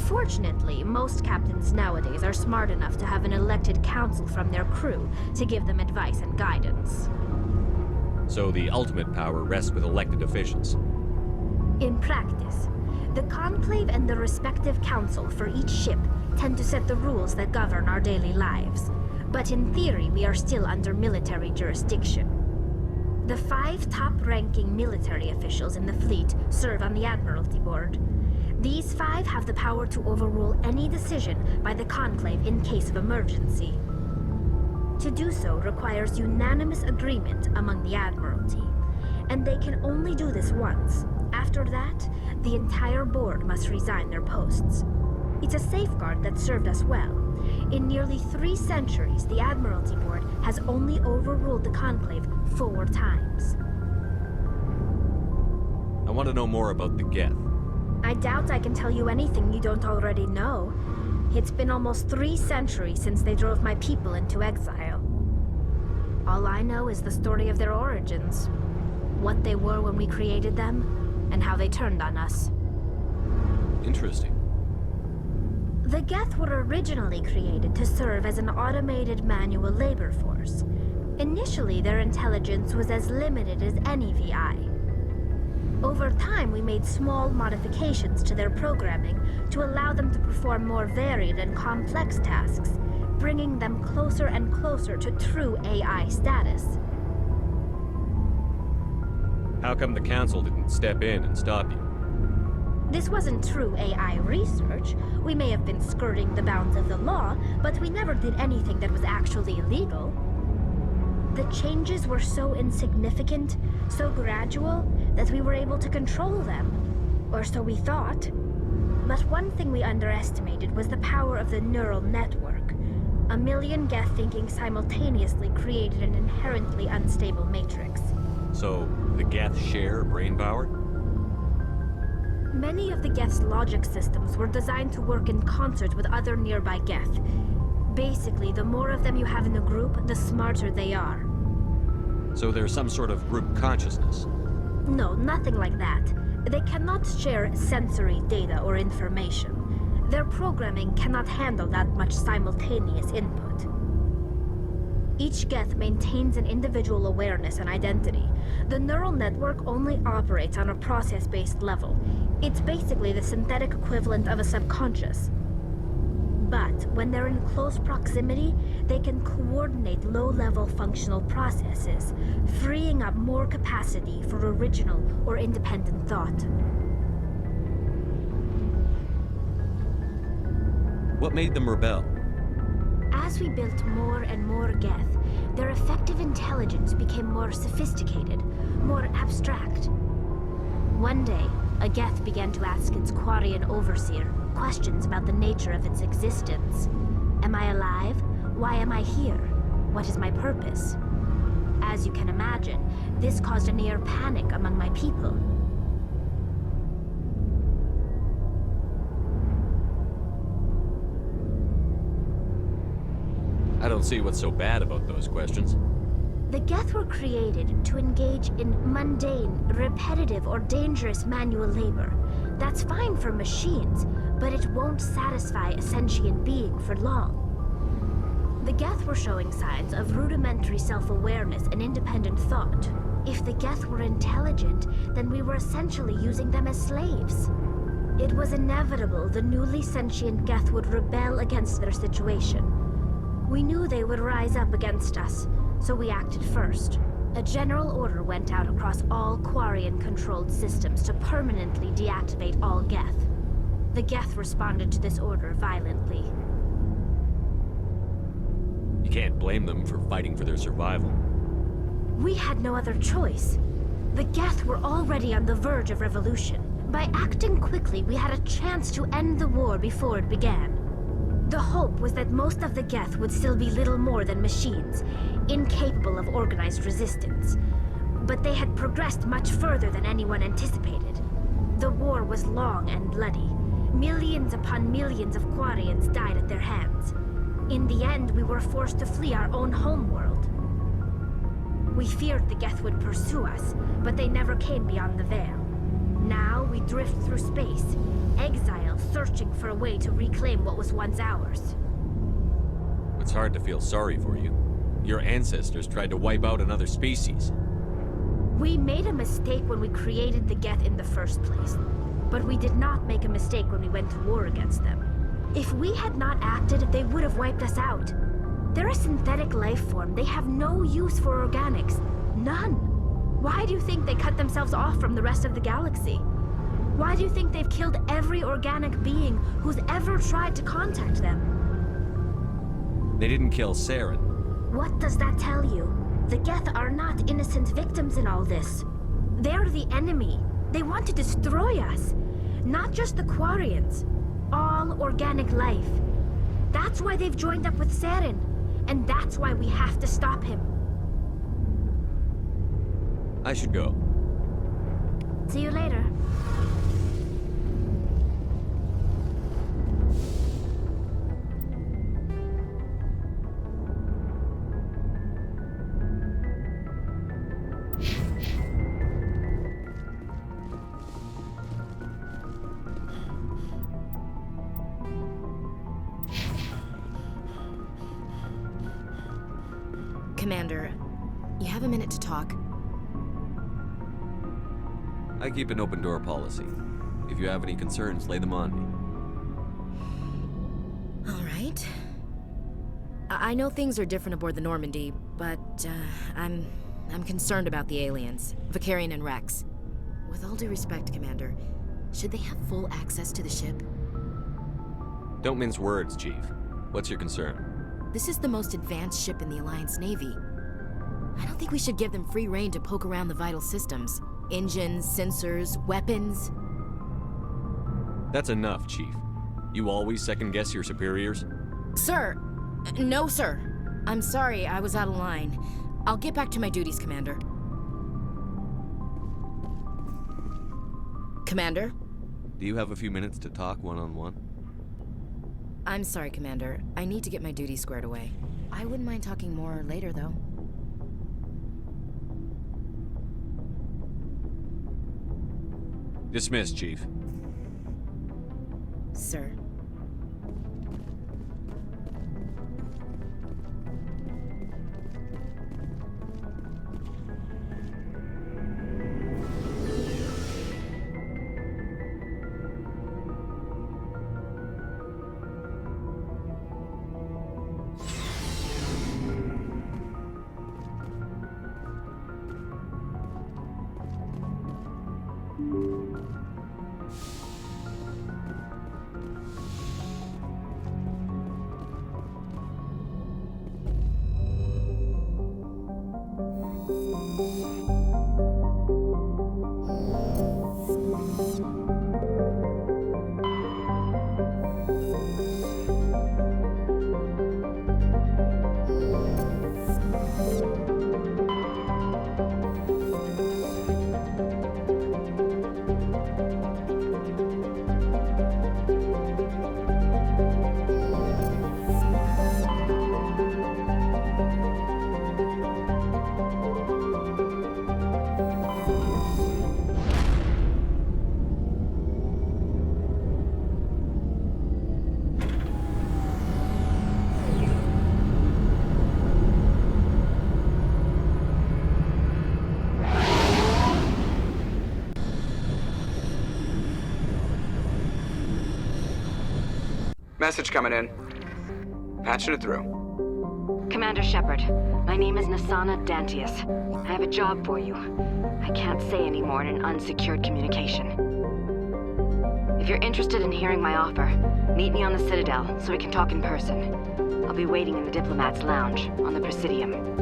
Fortunately, most captains nowadays are smart enough to have an elected council from their crew to give them advice and guidance. So the ultimate power rests with elected officials. In practice, the Conclave and the respective council for each ship tend to set the rules that govern our daily lives. But in theory, we are still under military jurisdiction. The 5 top-ranking military officials in the fleet serve on the Admiralty Board. These 5 have the power to overrule any decision by the Conclave in case of emergency. To do so requires unanimous agreement among the Admiralty, and they can only do this once. After that, the entire board must resign their posts. It's a safeguard that served us well. In nearly 3 centuries, the Admiralty Board has only overruled the Conclave 4 times. I want to know more about the Geth. I doubt I can tell you anything you don't already know. It's been almost 3 centuries since they drove my people into exile. All I know is the story of their origins, what they were when we created them, and how they turned on us. Interesting. The Geth were originally created to serve as an automated manual labor force. Initially, their intelligence was as limited as any VI. Over time, we made small modifications to their programming to allow them to perform more varied and complex tasks, bringing them closer and closer to true AI status. How come the Council didn't step in and stop you? This wasn't true AI research. We may have been skirting the bounds of the law, but we never did anything that was actually illegal. The changes were so insignificant, so gradual, that we were able to control them. Or so we thought. But one thing we underestimated was the power of the neural network. 1 million Geth thinking simultaneously created an inherently unstable matrix. So, the Geth share brain power? Many of the Geth's logic systems were designed to work in concert with other nearby Geth. Basically, the more of them you have in a group, the smarter they are. So there's some sort of group consciousness? No, nothing like that. They cannot share sensory data or information. Their programming cannot handle that much simultaneous input. Each Geth maintains an individual awareness and identity. The neural network only operates on a process-based level. It's basically the synthetic equivalent of a subconscious. But when they're in close proximity, they can coordinate low-level functional processes, freeing up more capacity for original or independent thought. What made them rebel? As we built more and more Geth, their effective intelligence became more sophisticated, more abstract. One day, a Geth began to ask its Quarian overseer questions about the nature of its existence. Am I alive? Why am I here? What is my purpose? As you can imagine, this caused a near panic among my people. I don't see what's so bad about those questions. The Geth were created to engage in mundane, repetitive, or dangerous manual labor. That's fine for machines, but it won't satisfy a sentient being for long. The Geth were showing signs of rudimentary self-awareness and independent thought. If the Geth were intelligent, then we were essentially using them as slaves. It was inevitable the newly sentient Geth would rebel against their situation. We knew they would rise up against us, so we acted first. A general order went out across all Quarian-controlled systems to permanently deactivate all Geth. The Geth responded to this order violently. You can't blame them for fighting for their survival. We had no other choice. The Geth were already on the verge of revolution. By acting quickly, we had a chance to end the war before it began. The hope was that most of the Geth would still be little more than machines, incapable of organized resistance. But they had progressed much further than anyone anticipated. The war was long and bloody. Millions upon millions of Quarians died at their hands. In the end, we were forced to flee our own homeworld. We feared the Geth would pursue us, but they never came beyond the Veil. Now we drift through space, exile, searching for a way to reclaim what was once ours. It's hard to feel sorry for you. Your ancestors tried to wipe out another species. We made a mistake when we created the Geth in the first place, but we did not make a mistake when we went to war against them. If we had not acted, they would have wiped us out. They're a synthetic life form. They have no use for organics. None. Why do you think they cut themselves off from the rest of the galaxy? Why do you think they've killed every organic being who's ever tried to contact them? They didn't kill Saren. What does that tell you? The Geth are not innocent victims in all this. They're the enemy. They want to destroy us. Not just the Quarians. All organic life. That's why they've joined up with Saren. And that's why we have to stop him. I should go. See you later. Commander, you have a minute to talk? I keep an open door policy. If you have any concerns, lay them on me. All right. I know things are different aboard the Normandy, but I'm concerned about the aliens, Vicarian and Rex. With all due respect, Commander, should they have full access to the ship? Don't mince words, Chief. What's your concern? This is the most advanced ship in the Alliance Navy. I don't think we should give them free rein to poke around the vital systems. Engines, sensors, weapons. That's enough, Chief. You always second-guess your superiors? Sir! No, sir. I'm sorry, I was out of line. I'll get back to my duties, Commander. Commander? Do you have a few minutes to talk one-on-one? I'm sorry, Commander. I need to get my duties squared away. I wouldn't mind talking more later, though. Dismissed, Chief. Sir. Message coming in. Patching it through. Commander Shepard, my name is Nasana Dantius. I have a job for you. I can't say any more in an unsecured communication. If you're interested in hearing my offer, meet me on the Citadel so we can talk in person. I'll be waiting in the Diplomat's Lounge on the Presidium.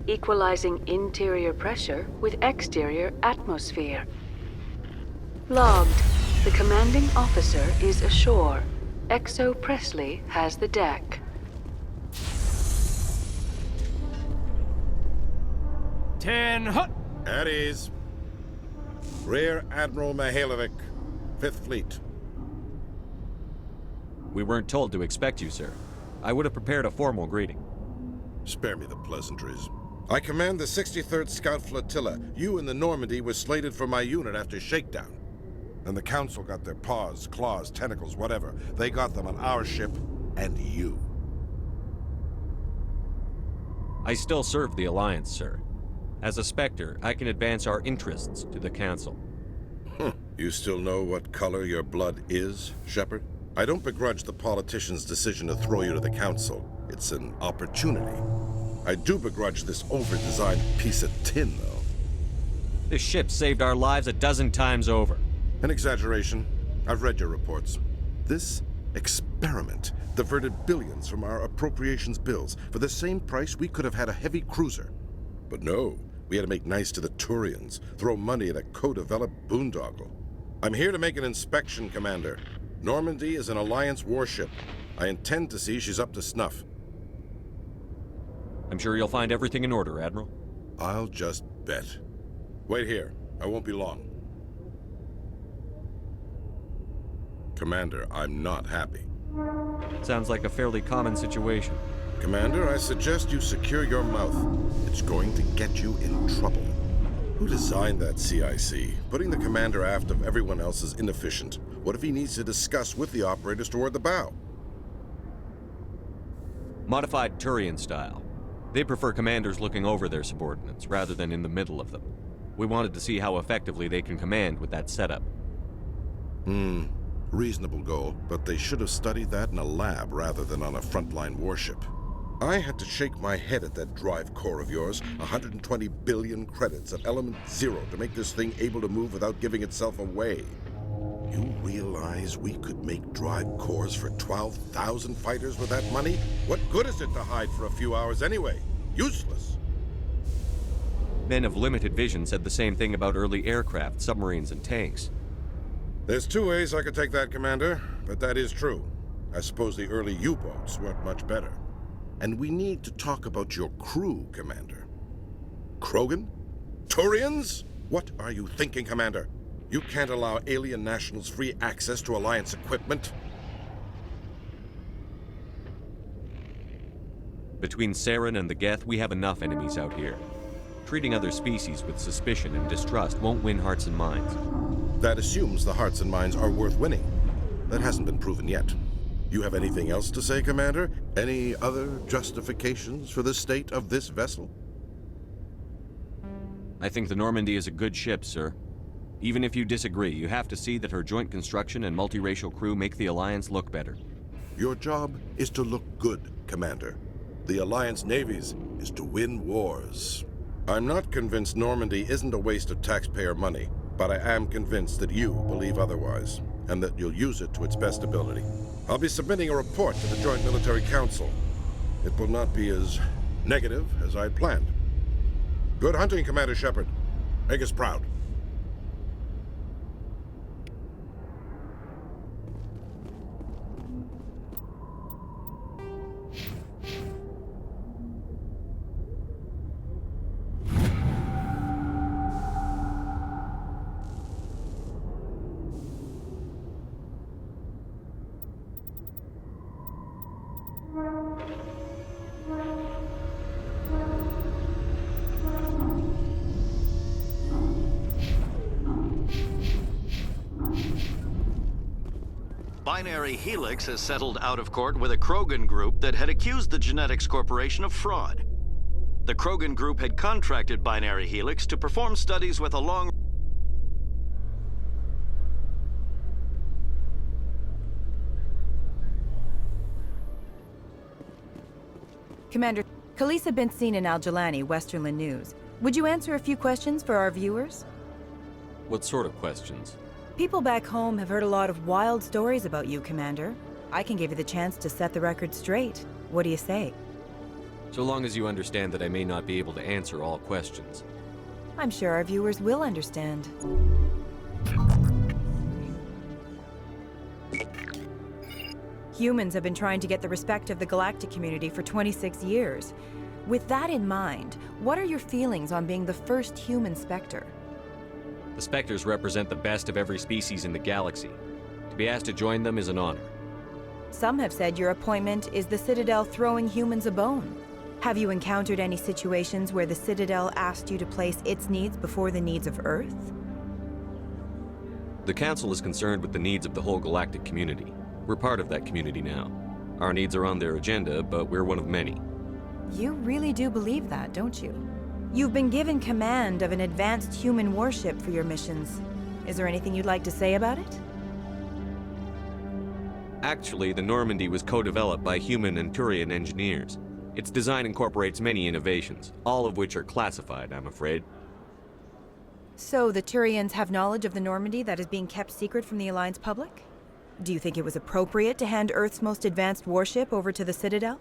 Equalizing interior pressure with exterior atmosphere. Logged. The commanding officer is ashore. Exo Presley has the deck. 10 hut! At ease. Rear Admiral Mihailovic, 5th Fleet. We weren't told to expect you, sir. I would have prepared a formal greeting. Spare me the pleasantries. I command the 63rd Scout Flotilla. You and the Normandy were slated for my unit after shakedown. And the Council got their paws, claws, tentacles, whatever. They got them on our ship, and you. I still serve the Alliance, sir. As a Spectre, I can advance our interests to the Council. You still know what color your blood is, Shepard? I don't begrudge the politician's decision to throw you to the Council. It's an opportunity. I do begrudge this over-designed piece of tin, though. This ship saved our lives a dozen times over. An exaggeration. I've read your reports. This experiment diverted billions from our appropriations bills. For the same price, we could have had a heavy cruiser. But no, we had to make nice to the Turians, throw money at a co-developed boondoggle. I'm here to make an inspection, Commander. Normandy is an Alliance warship. I intend to see she's up to snuff. I'm sure you'll find everything in order, Admiral. I'll just bet. Wait here. I won't be long. Commander, I'm not happy. Sounds like a fairly common situation. Commander, I suggest you secure your mouth. It's going to get you in trouble. Who designed that CIC? Putting the commander aft of everyone else is inefficient. What if he needs to discuss with the operators toward the bow? Modified Turian style. They prefer commanders looking over their subordinates, rather than in the middle of them. We wanted to see how effectively they can command with that setup. Reasonable goal, but they should have studied that in a lab rather than on a frontline warship. I had to shake my head at that drive core of yours. 120 billion credits at element 0 to make this thing able to move without giving itself away. You realize we could make drive cores for 12,000 fighters with that money? What good is it to hide for a few hours anyway? Useless. Men of limited vision said the same thing about early aircraft, submarines, and tanks. There's two ways I could take that, Commander, but that is true. I suppose the early U-boats weren't much better. And we need to talk about your crew, Commander. Krogan? Turians? What are you thinking, Commander? You can't allow alien nationals free access to Alliance equipment. Between Saren and the Geth, we have enough enemies out here. Treating other species with suspicion and distrust won't win hearts and minds. That assumes the hearts and minds are worth winning. That hasn't been proven yet. You have anything else to say, Commander? Any other justifications for the state of this vessel? I think the Normandy is a good ship, sir. Even if you disagree, you have to see that her joint construction and multiracial crew make the Alliance look better. Your job is to look good, Commander. The Alliance navies is to win wars. I'm not convinced Normandy isn't a waste of taxpayer money, but I am convinced that you believe otherwise, and that you'll use it to its best ability. I'll be submitting a report to the Joint Military Council. It will not be as negative as I'd planned. Good hunting, Commander Shepard. Make us proud. Binary Helix has settled out of court with a Krogan group that had accused the Genetics Corporation of fraud. The Krogan group had contracted Binary Helix to perform studies with a long... Commander, Khaleesa been seen in Al-Jalani, Westerland News. Would you answer a few questions for our viewers? What sort of questions? People back home have heard a lot of wild stories about you, Commander. I can give you the chance to set the record straight. What do you say? So long as you understand that I may not be able to answer all questions. I'm sure our viewers will understand. Humans have been trying to get the respect of the galactic community for 26 years. With that in mind, what are your feelings on being the first human Spectre? The Spectres represent the best of every species in the galaxy. To be asked to join them is an honor. Some have said your appointment is the Citadel throwing humans a bone. Have you encountered any situations where the Citadel asked you to place its needs before the needs of Earth? The Council is concerned with the needs of the whole galactic community. We're part of that community now. Our needs are on their agenda, but we're one of many. You really do believe that, don't you? You've been given command of an advanced human warship for your missions. Is there anything you'd like to say about it? Actually, the Normandy was co-developed by human and Turian engineers. Its design incorporates many innovations, all of which are classified, I'm afraid. So the Turians have knowledge of the Normandy that is being kept secret from the Alliance public? Do you think it was appropriate to hand Earth's most advanced warship over to the Citadel?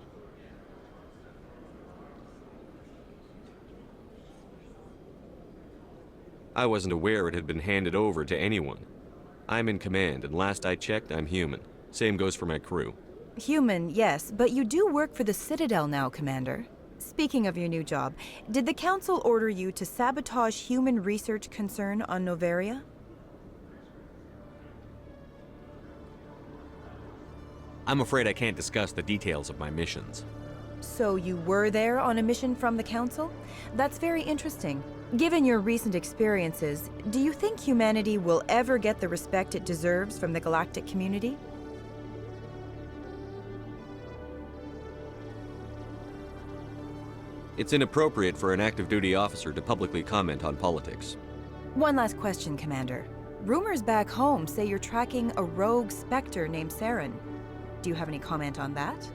I wasn't aware it had been handed over to anyone. I'm in command, and last I checked, I'm human. Same goes for my crew. Human, yes, but you do work for the Citadel now, Commander. Speaking of your new job, did the Council order you to sabotage human research concern on Noveria? I'm afraid I can't discuss the details of my missions. So you were there on a mission from the Council? That's very interesting. Given your recent experiences, do you think humanity will ever get the respect it deserves from the galactic community? It's inappropriate for an active duty officer to publicly comment on politics. One last question, Commander. Rumors back home say you're tracking a rogue Spectre named Saren. Do you have any comment on that?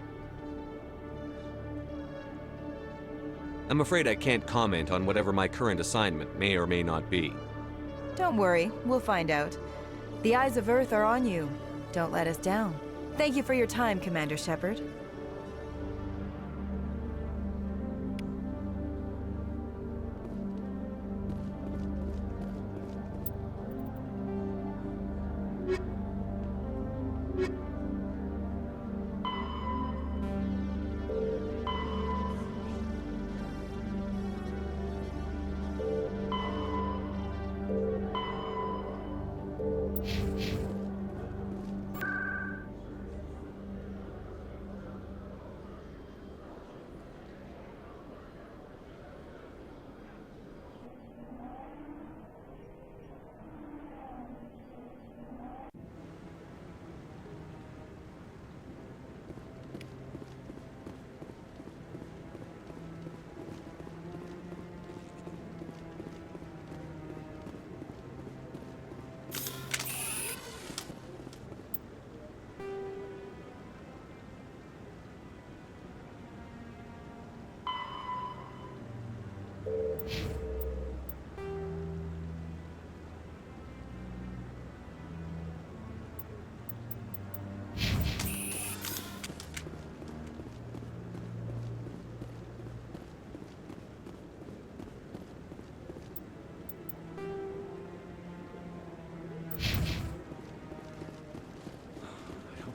I'm afraid I can't comment on whatever my current assignment may or may not be. Don't worry, we'll find out. The eyes of Earth are on you. Don't let us down. Thank you for your time, Commander Shepard.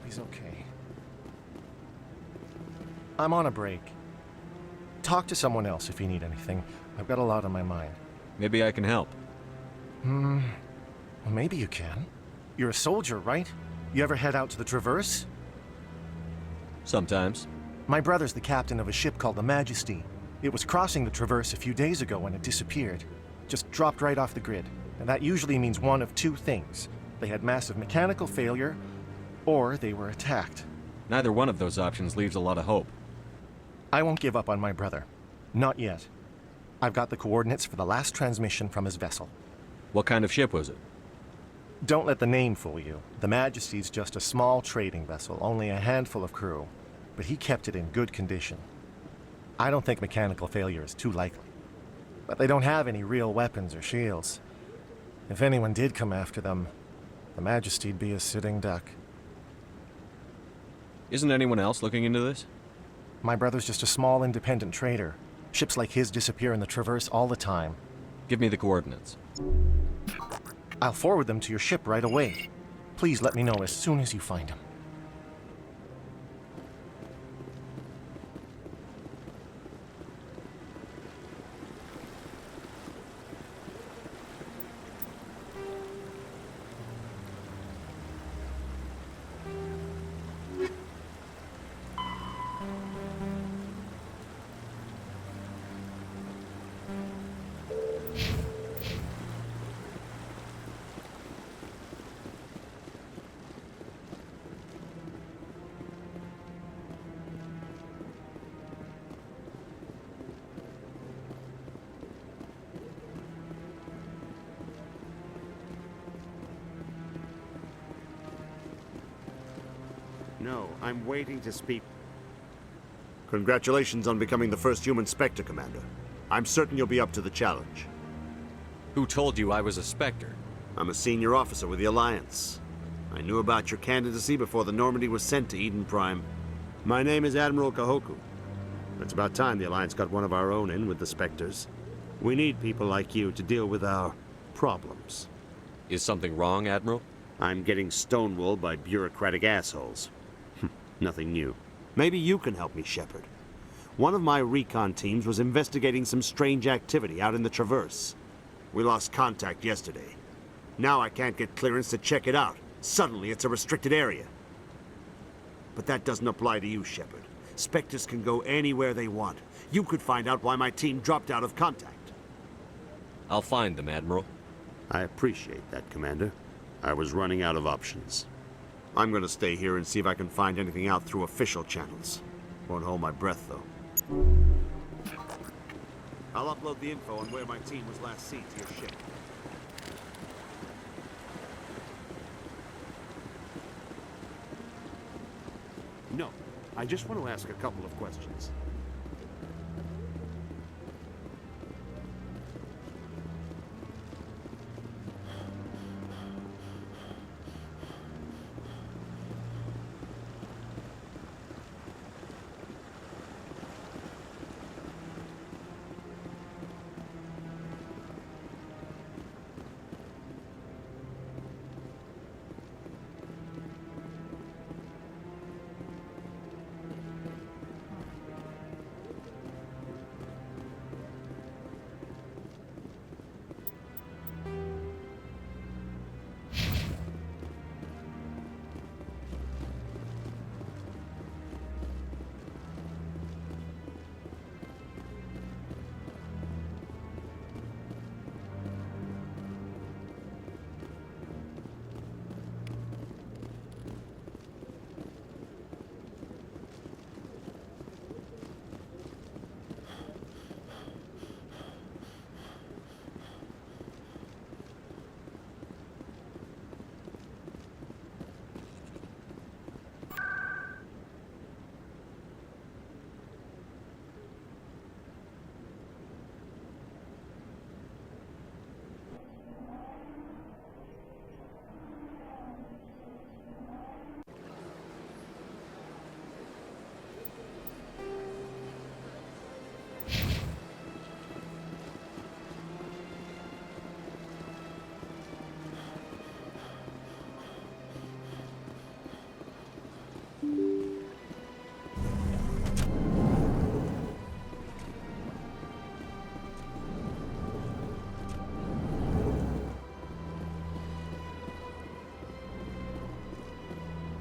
He's okay. I'm on a break. Talk to someone else if you need anything. I've got a lot on my mind. Maybe I can help. Well, maybe you can. You're a soldier, right? You ever head out to the Traverse? Sometimes. My brother's the captain of a ship called the Majesty. It was crossing the Traverse a few days ago when it disappeared. Just dropped right off the grid. And that usually means one of two things. They had massive mechanical failure, or they were attacked. Neither one of those options leaves a lot of hope. I won't give up on my brother. Not yet. I've got the coordinates for the last transmission from his vessel. What kind of ship was it? Don't let the name fool you. The Majesty's just a small trading vessel, only a handful of crew. But he kept it in good condition. I don't think mechanical failure is too likely. But they don't have any real weapons or shields. If anyone did come after them, the Majesty'd be a sitting duck. Isn't anyone else looking into this? My brother's just a small independent trader. Ships like his disappear in the Traverse all the time. Give me the coordinates. I'll forward them to your ship right away. Please let me know as soon as you find them. No, I'm waiting to speak. Congratulations on becoming the first human Spectre, Commander. I'm certain you'll be up to the challenge. Who told you I was a Spectre? I'm a senior officer with the Alliance. I knew about your candidacy before the Normandy was sent to Eden Prime. My name is Admiral Kahoku. It's about time the Alliance got one of our own in with the Spectres. We need people like you to deal with our problems. Is something wrong, Admiral? I'm getting stonewalled by bureaucratic assholes. Nothing new. Maybe you can help me, Shepard. One of my recon teams was investigating some strange activity out in the Traverse. We lost contact yesterday. Now I can't get clearance to check it out. Suddenly it's a restricted area. But that doesn't apply to you, Shepard. Spectres can go anywhere they want. You could find out why my team dropped out of contact. I'll find them, Admiral. I appreciate that, Commander. I was running out of options. I'm gonna stay here and see if I can find anything out through official channels. Won't hold my breath, though. I'll upload the info on where my team was last seen to your ship. No, I just want to ask a couple of questions.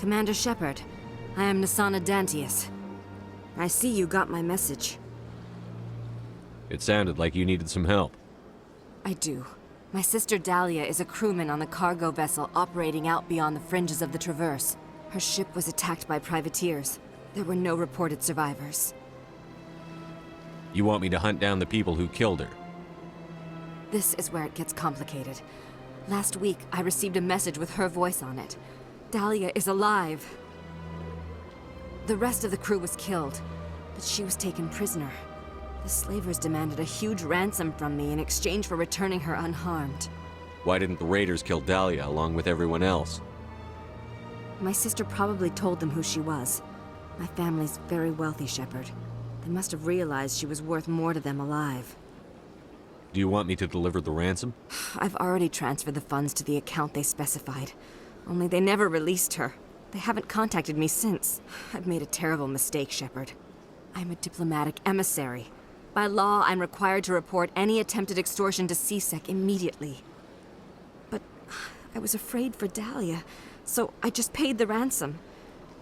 Commander Shepard, I am Nasana Dantius. I see you got my message. It sounded like you needed some help. I do. My sister Dahlia is a crewman on the cargo vessel operating out beyond the fringes of the Traverse. Her ship was attacked by privateers. There were no reported survivors. You want me to hunt down the people who killed her? This is where it gets complicated. Last week, I received a message with her voice on it. Dahlia is alive. The rest of the crew was killed, but she was taken prisoner. The slavers demanded a huge ransom from me in exchange for returning her unharmed. Why didn't the raiders kill Dahlia along with everyone else? My sister probably told them who she was. My family's very wealthy, Shepard. They must have realized she was worth more to them alive. Do you want me to deliver the ransom? I've already transferred the funds to the account they specified. Only they never released her. They haven't contacted me since. I've made a terrible mistake, Shepard. I'm a diplomatic emissary. By law, I'm required to report any attempted extortion to CSEC immediately. But I was afraid for Dahlia, so I just paid the ransom.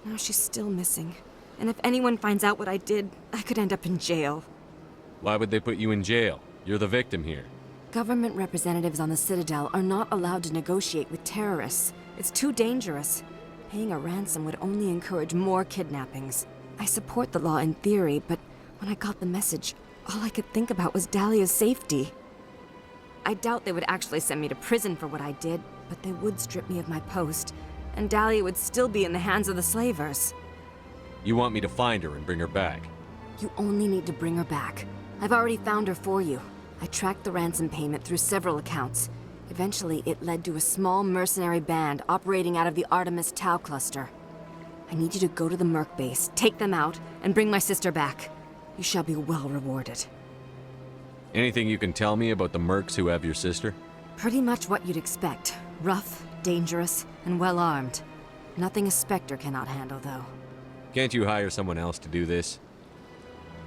Now she's still missing. And if anyone finds out what I did, I could end up in jail. Why would they put you in jail? You're the victim here. Government representatives on the Citadel are not allowed to negotiate with terrorists. It's too dangerous. Paying a ransom would only encourage more kidnappings. I support the law in theory, but when I got the message, all I could think about was Dahlia's safety. I doubt they would actually send me to prison for what I did, but they would strip me of my post, and Dahlia would still be in the hands of the slavers. You want me to find her and bring her back? You only need to bring her back. I've already found her for you. I tracked the ransom payment through several accounts. Eventually, it led to a small mercenary band operating out of the Artemis Tau cluster. I need you to go to the Merc base, take them out, and bring my sister back. You shall be well rewarded. Anything you can tell me about the mercs who have your sister? Pretty much what you'd expect. Rough, dangerous, and well-armed. Nothing a Spectre cannot handle, though. Can't you hire someone else to do this?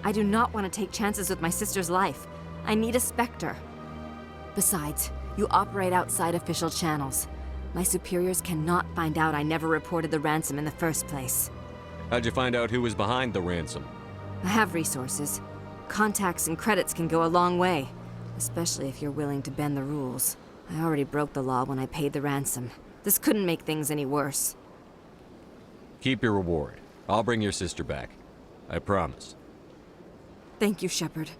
I do not want to take chances with my sister's life. I need a Spectre. Besides, you operate outside official channels. My superiors cannot find out I never reported the ransom in the first place. How'd you find out who was behind the ransom? I have resources. Contacts and credits can go a long way, especially if you're willing to bend the rules. I already broke the law when I paid the ransom. This couldn't make things any worse. Keep your reward. I'll bring your sister back. I promise. Thank you, Shepard.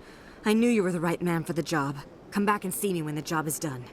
I knew you were the right man for the job. Come back and see me when the job is done.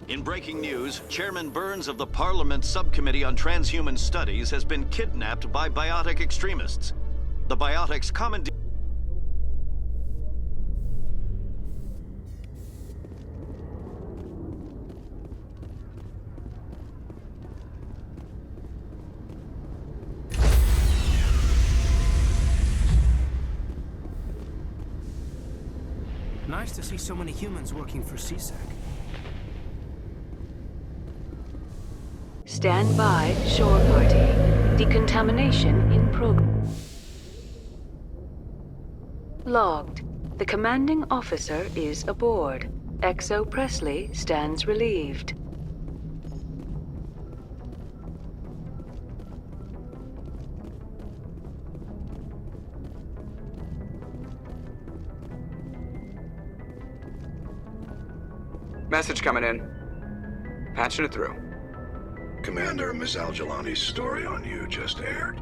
In breaking news, Chairman Burns of the Parliament Subcommittee on Transhuman Studies has been kidnapped by biotic extremists. The biotics commandeered... Nice to see so many humans working for CSEC. Stand by, shore party. Decontamination in progress. Logged. The commanding officer is aboard. XO Presley stands relieved. Message coming in. Patching it through. Commander, Miss Al-Jalani's story on you just aired.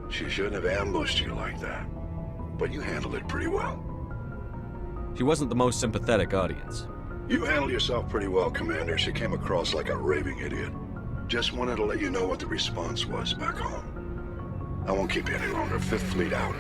She shouldn't have ambushed you like that, but you handled it pretty well. She wasn't the most sympathetic audience. You handled yourself pretty well, Commander. She came across like a raving idiot. Just wanted to let you know what the response was back home. I won't keep you any longer. Fifth Fleet out.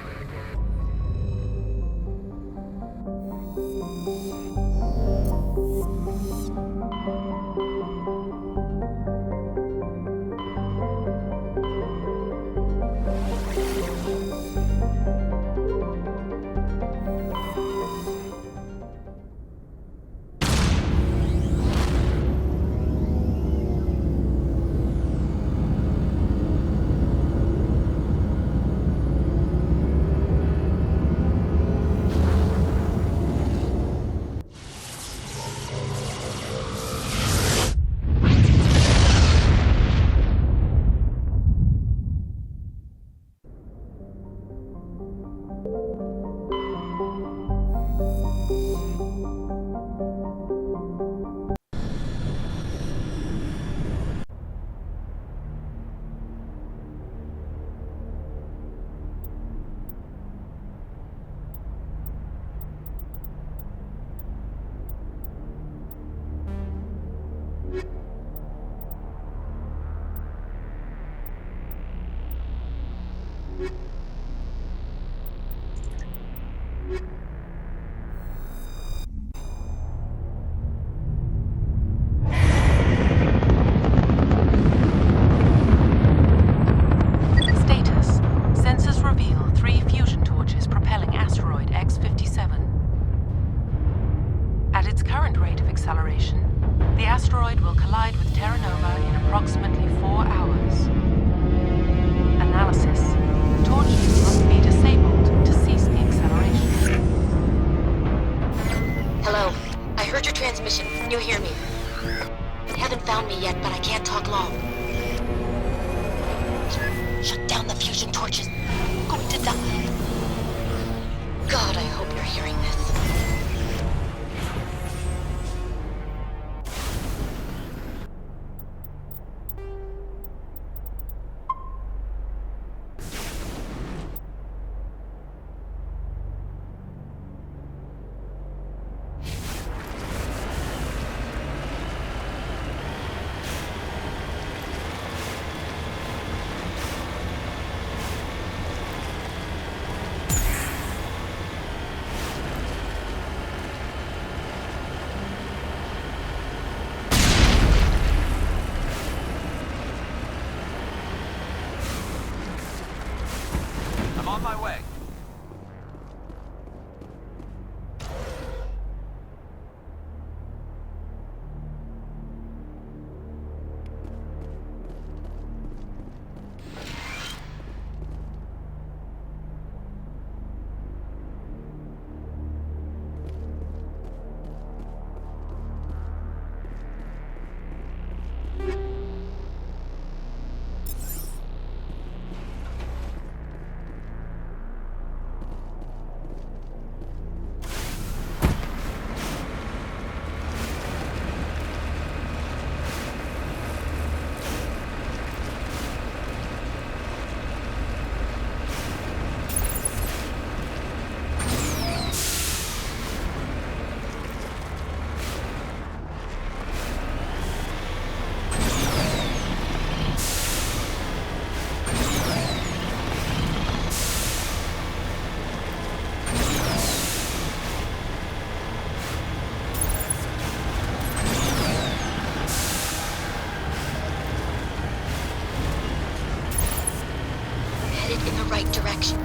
protection.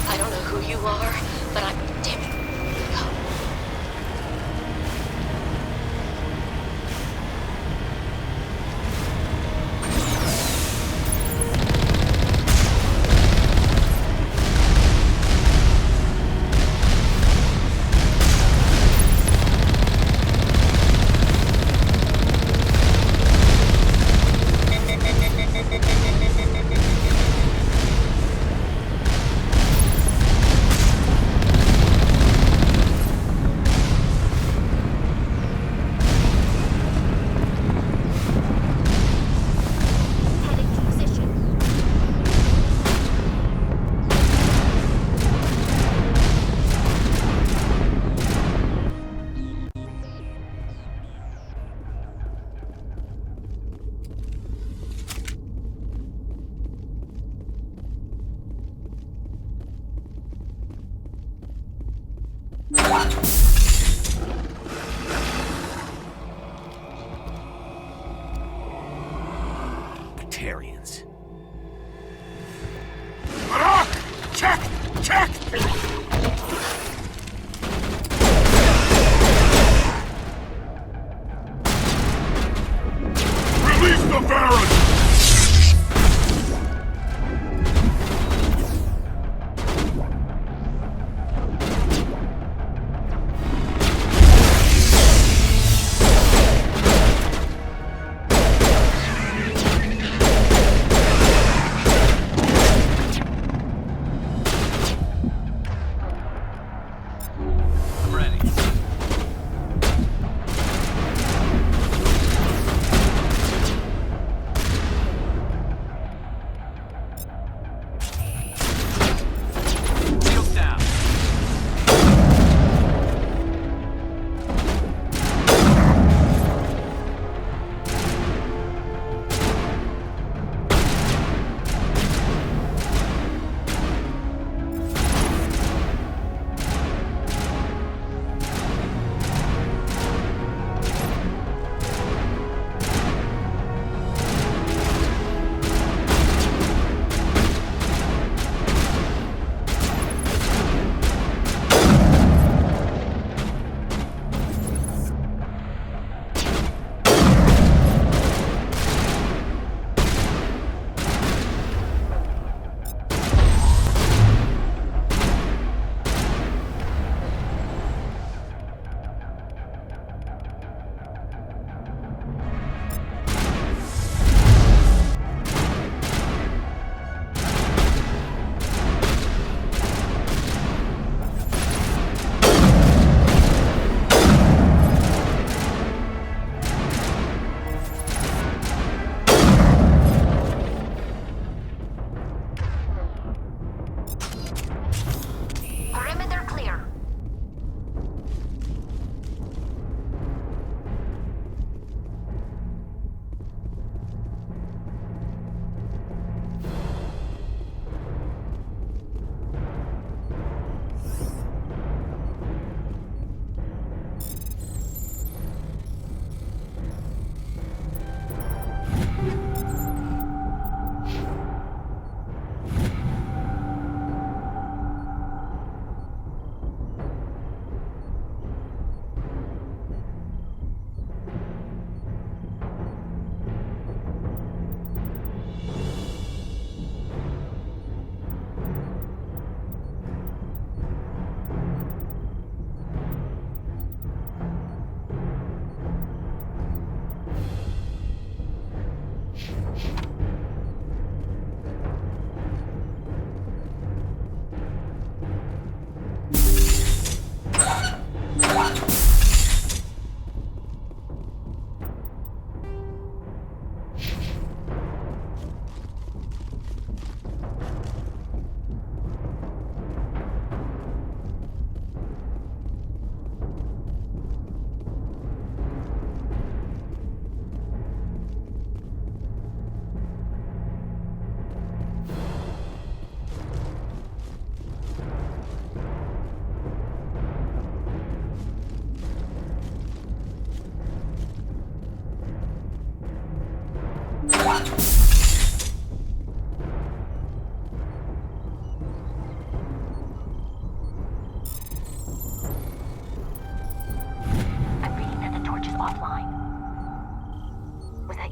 I don't know who you are, but I'm damn it. Batarians. Check! Check! Release the Baron!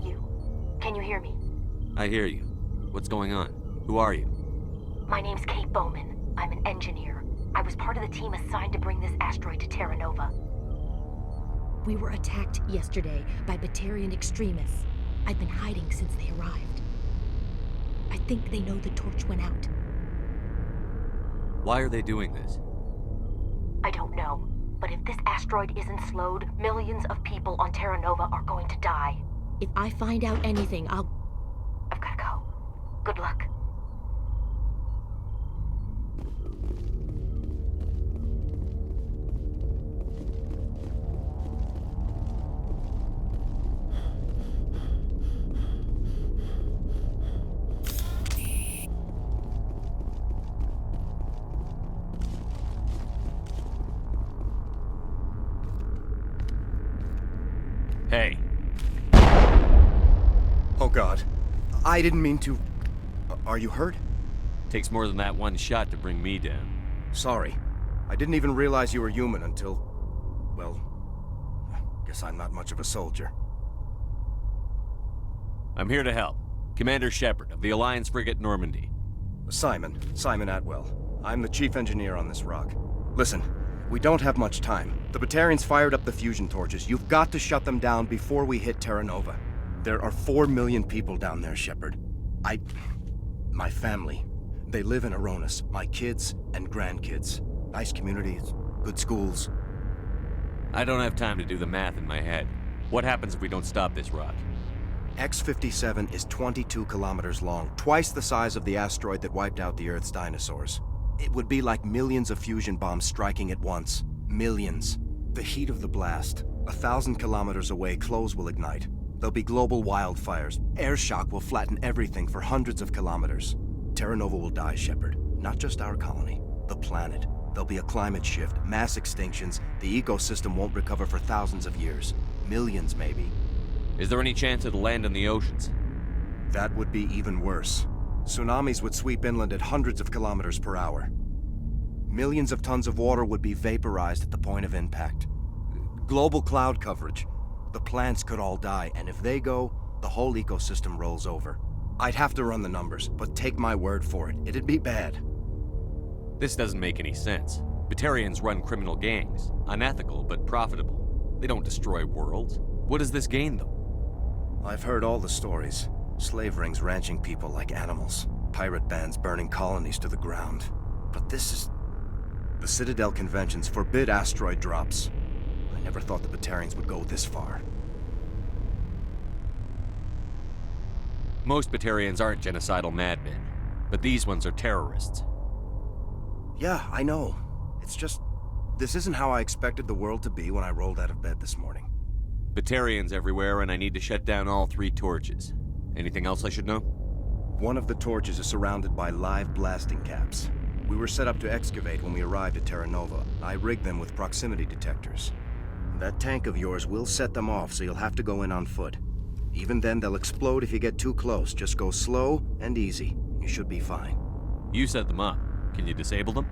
that you? Can you hear me? I hear you. What's going on? Who are you? My name's Kate Bowman. I'm an engineer. I was part of the team assigned to bring this asteroid to Terra Nova. We were attacked yesterday by Batarian extremists. I've been hiding since they arrived. I think they know the torch went out. Why are they doing this? I don't know, but if this asteroid isn't slowed, millions of people on Terra Nova are going to die. If I find out anything, I've gotta go. Good luck. Hey. Oh God. I didn't mean to... Are you hurt? Takes more than that one shot to bring me down. Sorry. I didn't even realize you were human until... Well... Guess I'm not much of a soldier. I'm here to help. Commander Shepard of the Alliance frigate Normandy. Simon Atwell. I'm the chief engineer on this rock. Listen, we don't have much time. The Batarians fired up the fusion torches. You've got to shut them down before we hit Terra Nova. There are 4 million people down there, Shepard. My family. They live in Aronis. My kids and grandkids. Nice communities, good schools. I don't have time to do the math in my head. What happens if we don't stop this rock? X-57 is 22 kilometers long, twice the size of the asteroid that wiped out the Earth's dinosaurs. It would be like millions of fusion bombs striking at once. Millions. The heat of the blast. 1,000 kilometers away, clothes will ignite. There'll be global wildfires. Air shock will flatten everything for hundreds of kilometers. Terra Nova will die, Shepard. Not just our colony. The planet. There'll be a climate shift, mass extinctions. The ecosystem won't recover for thousands of years. Millions, maybe. Is there any chance it'll land in the oceans? That would be even worse. Tsunamis would sweep inland at hundreds of kilometers per hour. Millions of tons of water would be vaporized at the point of impact. Global cloud coverage. The plants could all die, and if they go, the whole ecosystem rolls over. I'd have to run the numbers, but take my word for it, it'd be bad. This doesn't make any sense. Batarians run criminal gangs. Unethical, but profitable. They don't destroy worlds. What does this gain them? I've heard all the stories. Slave rings ranching people like animals. Pirate bands burning colonies to the ground. But this is... The Citadel conventions forbid asteroid drops. I never thought the Batarians would go this far. Most Batarians aren't genocidal madmen, but these ones are terrorists. Yeah, I know. It's just... This isn't how I expected the world to be when I rolled out of bed this morning. Batarians everywhere, and I need to shut down all 3 torches. Anything else I should know? One of the torches is surrounded by live blasting caps. We were set up to excavate when we arrived at Terra Nova. I rigged them with proximity detectors. That tank of yours will set them off, so you'll have to go in on foot. Even then, they'll explode if you get too close. Just go slow and easy. You should be fine. You set them up. Can you disable them?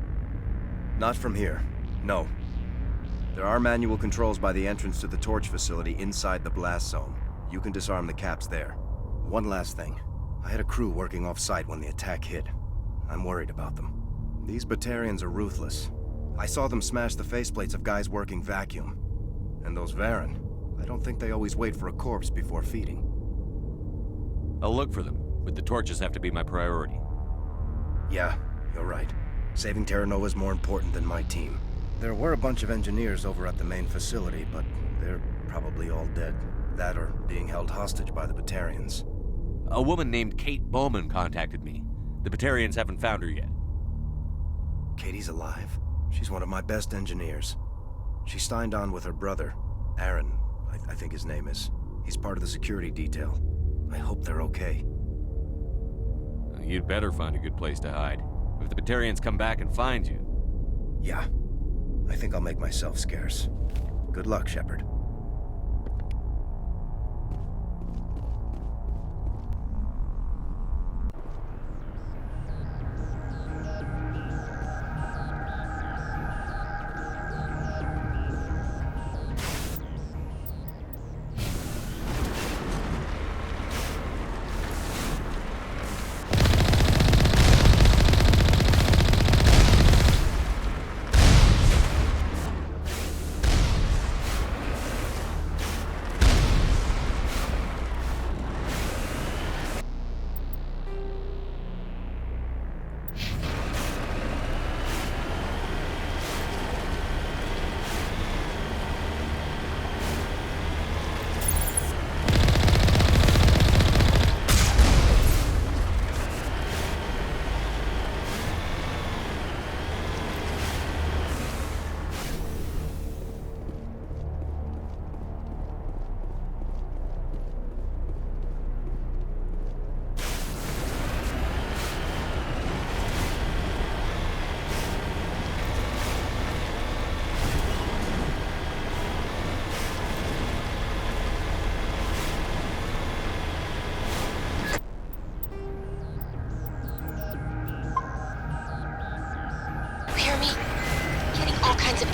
Not from here. No. There are manual controls by the entrance to the torch facility inside the blast zone. You can disarm the caps there. One last thing. I had a crew working off-site when the attack hit. I'm worried about them. These Batarians are ruthless. I saw them smash the faceplates of guys working vacuum. And those Varen, I don't think they always wait for a corpse before feeding. I'll look for them, but the torches have to be my priority. Yeah, you're right. Saving Terra Nova is more important than my team. There were a bunch of engineers over at the main facility, but they're probably all dead. That or being held hostage by the Batarians. A woman named Kate Bowman contacted me. The Batarians haven't found her yet. Katie's alive. She's one of my best engineers. She signed on with her brother, Aaron, I think his name is. He's part of the security detail. I hope they're okay. You'd better find a good place to hide. If the Batarians come back and find you... Yeah. I think I'll make myself scarce. Good luck, Shepard.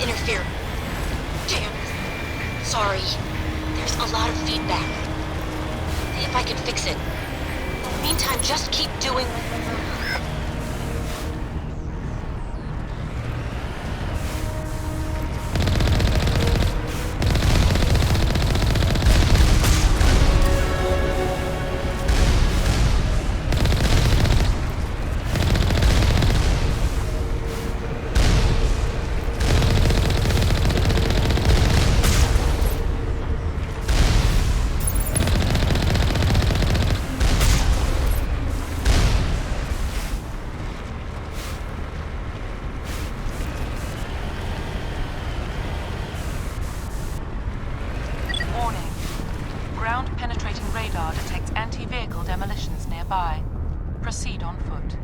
interfere. Damn. Sorry. There's a lot of feedback. See if I can fix it. In the meantime, just keep doing... Ground-penetrating radar detects anti-vehicle demolitions nearby. Proceed on foot.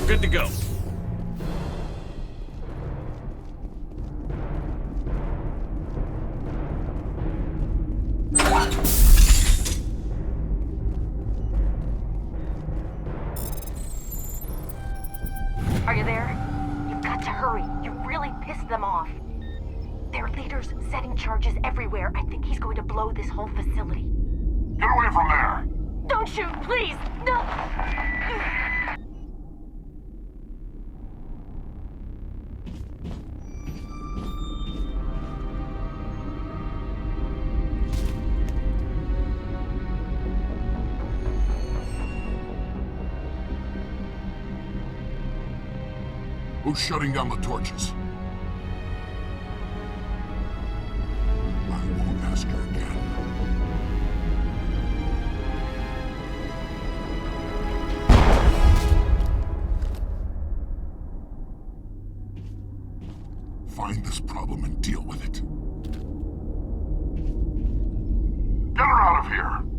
good to go. Are you there? You've got to hurry. You really pissed them off. Their leader's setting charges everywhere. I think he's going to blow this whole facility. Get away from there! Don't shoot, please! No! Who's shutting down the torches? I won't ask you again. Find this problem and deal with it. Get her out of here!